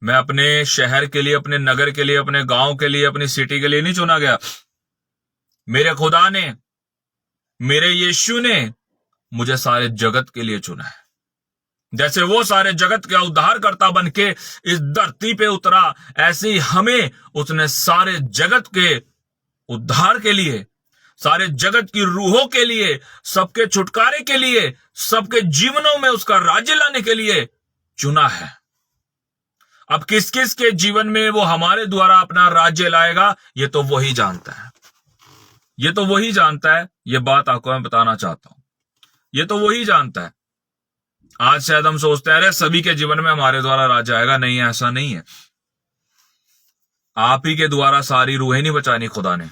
मैं अपने शहर के लिए, अपने नगर के लिए, अपने गांव के लिए, अपनी सिटी के लिए नहीं चुना गया। मेरे खुदा ने, मेरे यीशु ने मुझे सारे जगत के लिए चुना है। जैसे वो सारे जगत का उद्धारकर्ता बन के इस धरती पे उतरा, ऐसे ही हमें उसने सारे जगत के उद्धार के लिए, सारे जगत की रूहों के लिए, सबके छुटकारे के लिए, सबके जीवनों में उसका राज्य लाने के लिए चुना है। अब किस किस के जीवन में वो हमारे द्वारा अपना राज्य लाएगा, ये तो वही जानता है। ये तो वही जानता है। ये बात आपको मैं बताना चाहता हूं, ये तो वही जानता है। आज शायद हम सोचते हैं अरे सभी के जीवन में हमारे द्वारा राज्य आएगा। नहीं, ऐसा नहीं है। आप ही के द्वारा सारी रूहें नहीं बचानी खुदा ने।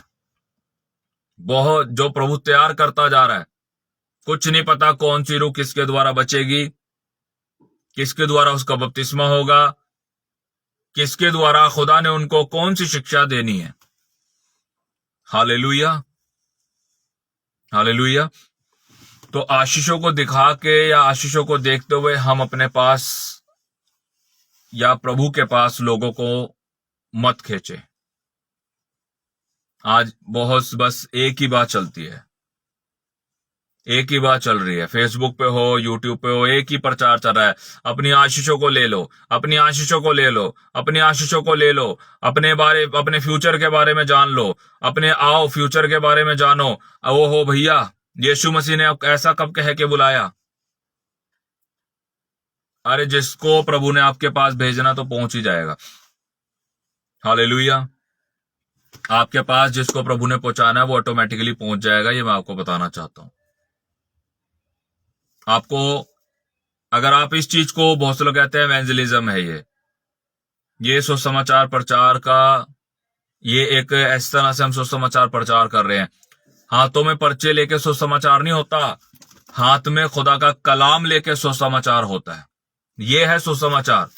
बहुत जो प्रभु तैयार करता जा रहा है, कुछ नहीं पता कौन सी रूह किसके द्वारा बचेगी, किसके द्वारा उसका बपतिस्मा होगा, किसके द्वारा खुदा ने उनको कौन सी शिक्षा देनी है। Hallelujah, hallelujah. तो आशीषों को दिखा के या आशीषों को देखते हुए हम अपने पास या प्रभु के पास लोगों को मत खींचे। आज बहुत बस एक ही बात चलती है, एक ही बात चल रही है। फेसबुक पे हो, यूट्यूब पे हो, एक ही प्रचार चल रहा है। अपनी आशीषों को ले लो, अपनी आशीषों को ले लो, अपनी आशीषों को ले लो, अपने फ्यूचर के बारे में जान लो, अपने आओ फ्यूचर के बारे में जानो। ओ हो भैया, यीशु मसीह ने ऐसा कब कह के बुलाया? अरे जिसको प्रभु ने आपके पास भेजना तो पहुंच ही जाएगा। हालेलुया। आपके पास जिसको प्रभु ने पहुंचाना है वो ऑटोमेटिकली पहुंच जाएगा। ये मैं आपको बताना चाहता हूं। आपको अगर आप इस चीज को, बहुत से लोग कहते हैं एवेंजलिज्म है ये सुसमाचार प्रचार का, ये एक इस तरह से हम सुसमाचार प्रचार कर रहे हैं। हाथों में पर्चे लेके सुसमाचार नहीं होता, हाथ में खुदा का कलाम लेके सुसमाचार होता है। ये है सुसमाचार।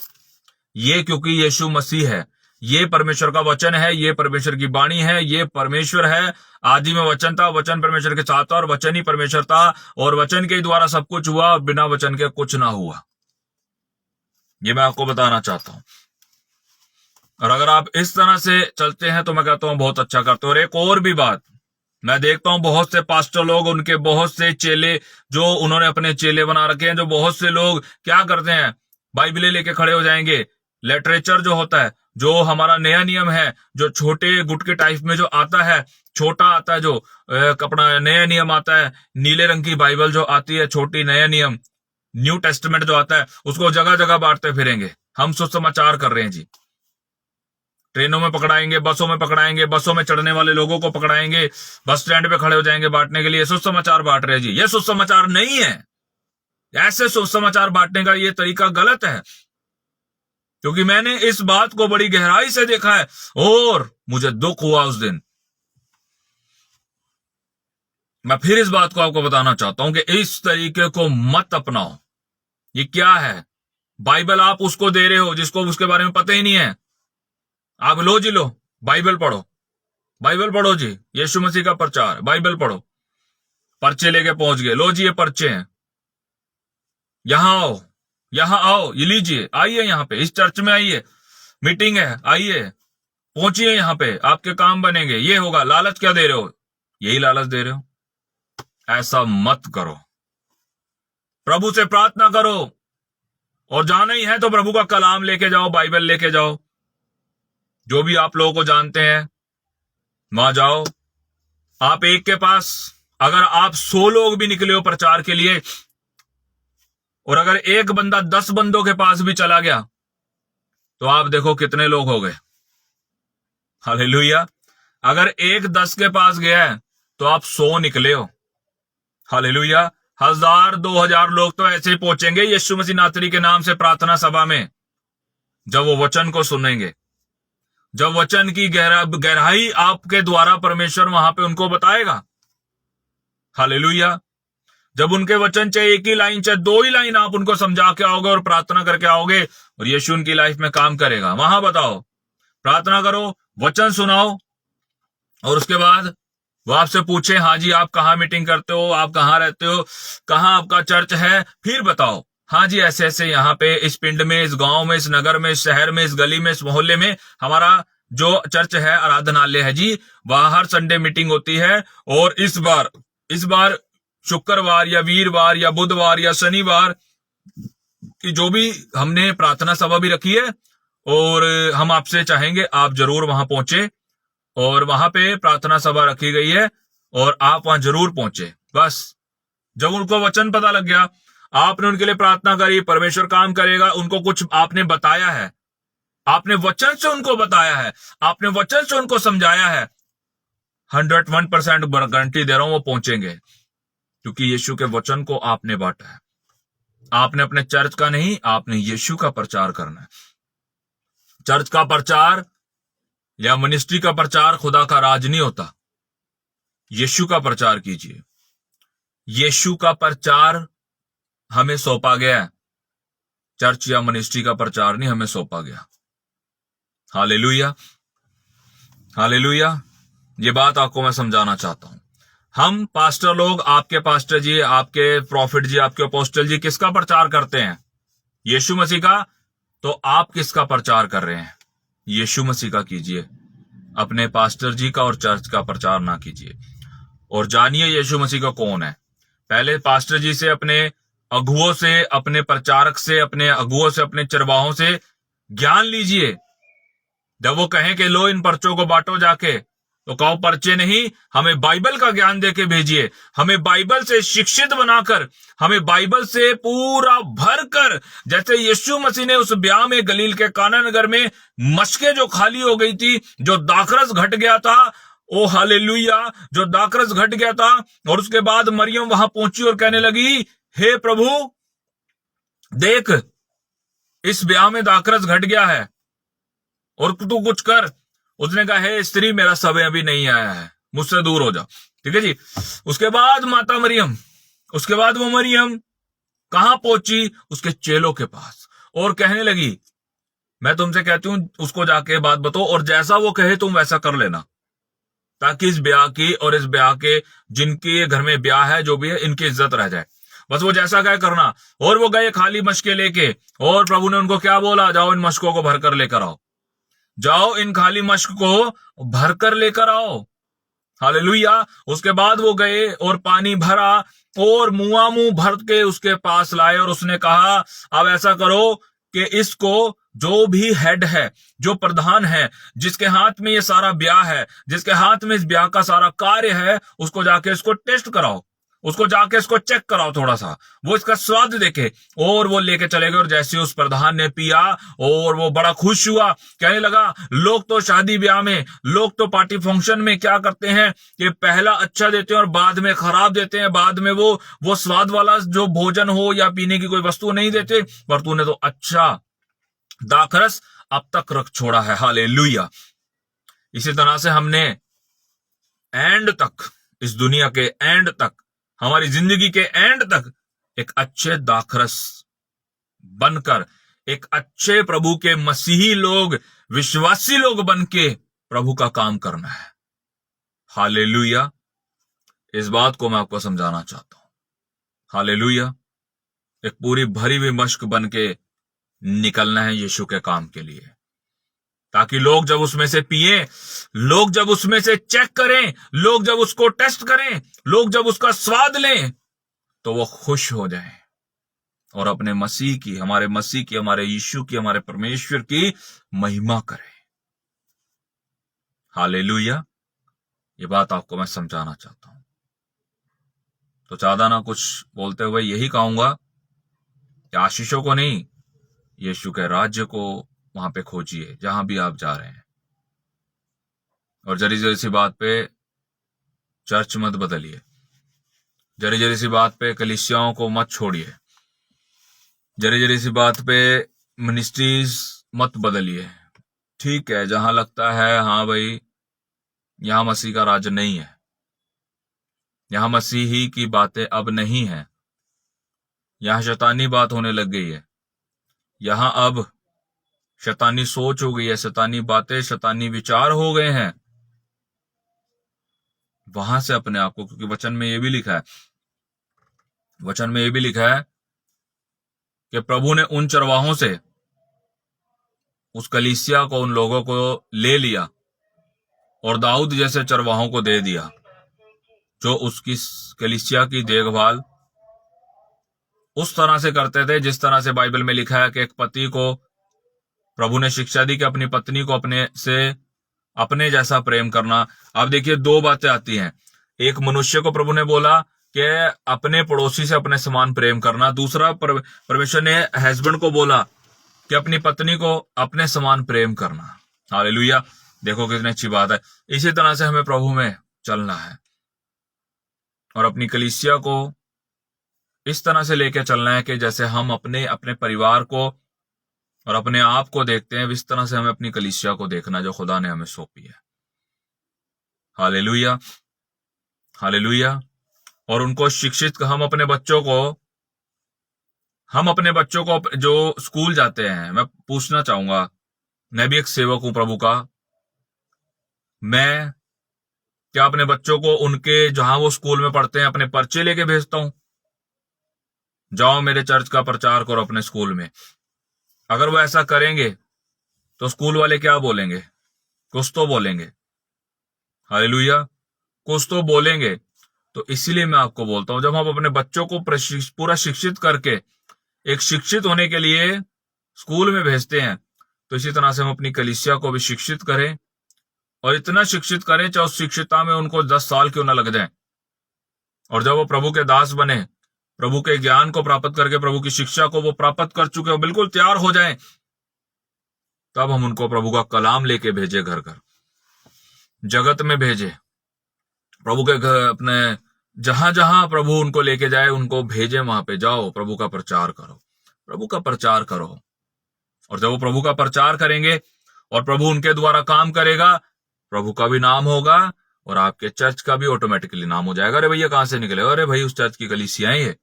ये क्योंकि यीशु मसीह है, ये परमेश्वर का वचन है, ये परमेश्वर की वाणी है, ये परमेश्वर है। आदि में वचन था, वचन परमेश्वर के साथ था और वचन ही परमेश्वर था, और वचन के द्वारा सब कुछ हुआ, बिना वचन के कुछ ना हुआ। ये मैं आपको बताना चाहता हूं। और अगर आप इस तरह से चलते हैं तो मैं कहता हूं बहुत अच्छा करते हो। और एक और भी बात, मैं देखता हूं बहुत से पास्टर लोग, उनके बहुत से चेले, जो उन्होंने अपने चेले बना रखे हैं, जो बहुत से लोग क्या करते हैं, बाइबलें लेके खड़े हो जाएंगे। लिटरेचर जो होता है, जो हमारा नया नियम है, जो छोटे गुटके टाइप में जो आता है, छोटा आता है, जो कपड़ा नया नियम आता है, नीले रंग की बाइबल जो आती है छोटी, नया नियम, न्यू टेस्टमेंट जो आता है, उसको जगह जगह बांटते फिरेंगे। हम सुसमाचार कर रहे हैं जी। ट्रेनों में पकड़ाएंगे, बसों में पकड़ाएंगे, बसों में चढ़ने वाले लोगों को पकड़ाएंगे, बस स्टैंड पे खड़े हो जाएंगे बांटने के लिए। सुसमाचार बांट रहे हैं जी। ये सुसमाचार नहीं है। ऐसे सुसमाचार बांटने का ये तरीका गलत है, क्योंकि मैंने इस बात को बड़ी गहराई से देखा है और मुझे दुख हुआ उस दिन। मैं फिर इस बात को आपको बताना चाहता हूं कि इस तरीके को मत अपनाओ। ये क्या है? बाइबल आप उसको दे रहे हो जिसको उसके बारे में पता ही नहीं है। आप लो जी, लो बाइबल पढ़ो, बाइबल पढ़ो जी, यीशु मसीह का प्रचार, बाइबल पढ़ो। पर्चे लेके पहुंच गए, लो जी ये पर्चे हैं, यहां आओ, यहां आओ, ये लीजिए, आइए यहां पे, इस चर्च में आइए, मीटिंग है, आइए, पहुंचिए यहां पे, आपके काम बनेंगे, ये होगा। लालच क्या दे रहे हो? यही लालच दे रहे हो। ऐसा मत करो। प्रभु से प्रार्थना करो, और जाना ही है तो प्रभु का कलाम लेके जाओ, बाइबल लेके जाओ, जो भी आप लोगों को जानते हैं वहां जाओ। आप एक के पास, अगर आप 100 लोग भी निकले हो प्रचार के लिए, और अगर एक बंदा 10 बंदों के पास भी चला गया, तो आप देखो कितने लोग हो गए। हालेलुया। अगर एक 10 के पास गया है तो आप 100 निकले हो। हालेलुया। 1000 2000 लोग तो ऐसे ही पहुंचेंगे यीशु मसीह नासरी के नाम से प्रार्थना सभा में, जब वो वचन को सुनेंगे, जब वचन की गहराई आपके द्वारा परमेश्वर वहां पे उनको बताएगा। हालेलुया। जब उनके वचन चाहे एक ही लाइन, चाहे 2 ही लाइन आप उनको समझा के आओगे और प्रार्थना करके आओगे, और यीशु उनकी लाइफ में काम करेगा। वहां बताओ, प्रार्थना करो, वचन सुनाओ, और उसके बाद वो आपसे पूछे, हाँ जी आप कहाँ मीटिंग करते हो, आप कहाँ रहते हो, कहाँ आपका चर्च है, फिर बताओ, हाँ जी ऐसे ऐसे यहाँ पे इस पिंड में, इस गांव में, इस नगर में, इस शहर में, इस गली में, इस मोहल्ले में हमारा जो चर्च है, आराधनालय है जी, वहां हर संडे मीटिंग होती है। और इस बार शुक्रवार या वीरवार या बुधवार या शनिवार की जो भी हमने प्रार्थना सभा भी रखी है, और हम आपसे चाहेंगे आप जरूर वहां पहुंचे, और वहां पे प्रार्थना सभा रखी गई है, और आप वहां जरूर पहुंचे। बस जब उनको वचन पता लग गया, आपने उनके लिए प्रार्थना करी, परमेश्वर काम करेगा, उनको कुछ आपने बताया है, आपने वचन से उनको बताया है, आपने वचन से उनको समझाया है, 101% गारंटी दे रहा हूं वो पहुंचेंगे, क्योंकि यीशु के वचन को आपने बांटा है। आपने अपने चर्च का नहीं, आपने यीशु का प्रचार करना है। चर्च का प्रचार या मिनिस्ट्री का प्रचार खुदा का राज नहीं होता। यीशु का प्रचार कीजिए। यीशु का प्रचार हमें सौंपा गया है, चर्च या मिनिस्ट्री का प्रचार नहीं हमें सौंपा गया। Hallelujah, hallelujah. ये बात आपको मैं समझाना चाहता हूं। हम पास्टर लोग, आपके पास्टर जी, आपके प्रॉफिट जी, आपके अपोस्टल जी किसका प्रचार करते हैं? यीशु मसीह का। तो आप किसका प्रचार कर रहे हैं? यीशु मसीह का कीजिए, अपने पास्टर जी का और चर्च का प्रचार ना कीजिए। और जानिए यीशु मसीह का कौन है। पहले पास्टर जी से, अपने अगुओं से, अपने प्रचारक से, अपने अगुओं से, अपने चरवाहों से ज्ञान लीजिए। जब वो कहें कि लो इन पर्चों को बांटो जाके, तो कहो पर्चे नहीं, हमें बाइबल का ज्ञान देके भेजिए, हमें बाइबल से शिक्षित बनाकर, हमें बाइबल से पूरा भरकर, जैसे यीशु मसीह ने उस ब्याह में गलील के काना नगर में मशकें जो खाली हो गई थी, जो दाखरस घट गया था, ओ हालेलुया, जो दाखरस घट गया था, और उसके बाद मरियम वहां पहुंची और कहने लगी, हे प्रभु देख इस ब्याह में दाखरस घट गया है और तू कुछ कर। उसने कहा, हे स्त्री मेरा समय अभी नहीं आया है, मुझसे दूर हो जा। ठीक है जी। उसके बाद माता मरियम, उसके बाद वो मरियम कहां पहुंची? उसके चेलों के पास, और कहने लगी, मैं तुमसे कहती हूं उसको जाके बात बताओ, और जैसा वो कहे तुम वैसा कर लेना, ताकि इस ब्याह की और इस ब्याह के जिनके घर में ब्याह है, जो भी है, इनकी इज्जत रह जाए। बस वो जैसा कहे करना। और वो गए खाली मशके लेके, और प्रभु ने उनको क्या बोला? जाओ इन मशकों को भरकर लेकर आओ, जाओ इन खाली मश्क को भरकर लेकर आओ। हालेलुया। उसके बाद वो गए और पानी भरा और मुंह भर के उसके पास लाए, और उसने कहा, अब ऐसा करो कि इसको, जो भी हेड है, जो प्रधान है, जिसके हाथ में ये सारा ब्याह है, जिसके हाथ में इस ब्याह का सारा कार्य है, उसको जाके इसको टेस्ट कराओ, उसको जाके इसको चेक कराओ थोड़ा सा, वो इसका स्वाद देखे। और वो लेके चले गए, और जैसे उस प्रधान ने पिया और वो बड़ा खुश हुआ, कहने लगा, लोग तो शादी ब्याह में, लोग तो पार्टी फंक्शन में क्या करते हैं कि पहला अच्छा देते हैं और बाद में खराब देते हैं, बाद में वो स्वाद वाला जो भोजन हो या पीने की कोई वस्तु नहीं देते, पर तूने तो अच्छा दाखरस अब तक रख छोड़ा है। हालेलुया। इसी तरह से हमने एंड तक, इस दुनिया के एंड तक, हमारी जिंदगी के एंड तक एक अच्छे दाखरस बनकर, एक अच्छे प्रभु के मसीही लोग, विश्वासी लोग बनके प्रभु का काम करना है। हालेलुया। इस बात को मैं आपको समझाना चाहता हूं। हालेलुया। एक पूरी भरी हुई मश्क बनके निकलना है यीशु के काम के लिए, ताकि लोग जब उसमें से पिए, लोग जब उसमें से चेक करें, लोग जब उसको टेस्ट करें, लोग जब उसका स्वाद लें, तो वो खुश हो जाएं और अपने मसीह की, हमारे मसीह की, हमारे यीशु की, हमारे परमेश्वर की महिमा करें। हालेलुया। ये बात आपको मैं समझाना चाहता हूं। तो ज्यादा ना कुछ बोलते हुए यही कहूंगा कि आशीषों को नहीं, यीशु के राज्य को वहां पे खोजिए जहां भी आप जा रहे हैं। और जरी जरी सी बात पे चर्च मत बदलिए, जरी जरी सी बात पे कलीसियाओं को मत छोड़िए, जरी जरी सी बात पे मिनिस्ट्रीज मत बदलिए। ठीक है, जहां लगता है हाँ भाई यहां मसीह का राज नहीं है, यहां मसीही की बातें अब नहीं है, यहां शैतानी बात होने लग गई है, यहां अब शैतानी सोच हो गई है, शैतानी बातें, शैतानी विचार हो गए हैं, वहां से अपने आप को, क्योंकि वचन में यह भी लिखा है, वचन में यह भी लिखा है कि प्रभु ने उन चरवाहों से उस कलीसिया को, उन लोगों को ले लिया और दाऊद जैसे चरवाहों को दे दिया, जो उसकी कलीसिया की देखभाल उस तरह से करते थे जिस तरह से बाइबल में लिखा है कि एक पति को प्रभु ने शिक्षा दी कि अपनी पत्नी को अपने से, अपने जैसा प्रेम करना। अब देखिए दो बातें आती हैं, एक मनुष्य को प्रभु ने बोला कि अपने पड़ोसी से अपने समान प्रेम करना। दूसरा परमेश्वर ने हस्बैंड को बोला कि अपनी पत्नी को अपने समान प्रेम करना। हालेलुया, देखो कितनी अच्छी बात है। इसी तरह से हमें प्रभु में चलना है और अपनी कलीसिया को इस तरह से लेकर चलना है कि जैसे हम अपने अपने परिवार को और अपने आप को देखते हैं, इस तरह से हमें अपनी कलीसिया को देखना जो खुदा ने हमें सौंपी है। Hallelujah, hallelujah. और उनको शिक्षित, हम अपने बच्चों को जो स्कूल जाते हैं, मैं पूछना चाहूंगा, मैं भी एक सेवक हूं प्रभु का, मैं क्या अपने बच्चों को उनके जहां वो स्कूल में पढ़ते हैं अपने पर्चे लेके भेजता हूं, जाओ मेरे चर्च का प्रचार करो अपने स्कूल में? अगर वो ऐसा करेंगे तो स्कूल वाले क्या बोलेंगे? कुछ तो बोलेंगे। हालेलुया, कुछ तो बोलेंगे। तो इसीलिए मैं आपको बोलता हूं, जब हम अपने बच्चों को पूरा शिक्षित करके एक शिक्षित होने के लिए स्कूल में भेजते हैं, तो इसी तरह से हम अपनी कलीसिया को भी शिक्षित करें, और इतना शिक्षित करें चाहे उस शिक्षिता में उनको 10 साल क्यों ना लग जाए। और जब वो प्रभु के दास बने, प्रभु के ज्ञान को प्राप्त करके, प्रभु की शिक्षा को वो प्राप्त कर चुके हो, बिल्कुल तैयार हो जाएं, तब हम उनको प्रभु का कलाम लेके भेजे, घर घर जगत में भेजे, प्रभु के घर, अपने जहां जहां प्रभु उनको लेके जाए उनको भेजे, वहां पे जाओ, प्रभु का प्रचार करो, प्रभु का प्रचार करो। और जब वो प्रभु का प्रचार करेंगे और प्रभु उनके द्वारा काम करेगा, प्रभु का भी नाम होगा और आपके चर्च का भी ऑटोमेटिकली नाम हो जाएगा। अरे भैया कहां से निकले? अरे भाई उस चर्च की कलीसियां है,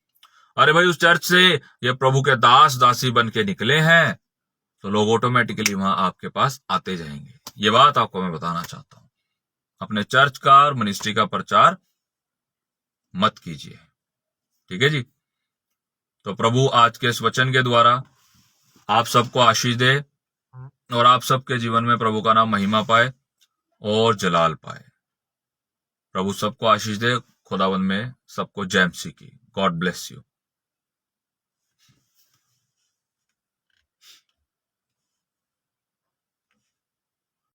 अरे भाई उस चर्च से ये प्रभु के दास दासी बन के निकले हैं, तो लोग ऑटोमेटिकली वहां आपके पास आते जाएंगे। ये बात आपको मैं बताना चाहता हूं। अपने चर्च का और मिनिस्ट्री का प्रचार मत कीजिए, ठीक है जी। तो प्रभु आज के इस वचन के द्वारा आप सबको आशीष दे और आप सबके जीवन में प्रभु का नाम महिमा पाए और जलाल पाए। प्रभु सबको आशीष दे। खुदावंद में सबको जय मसीह की। God bless you.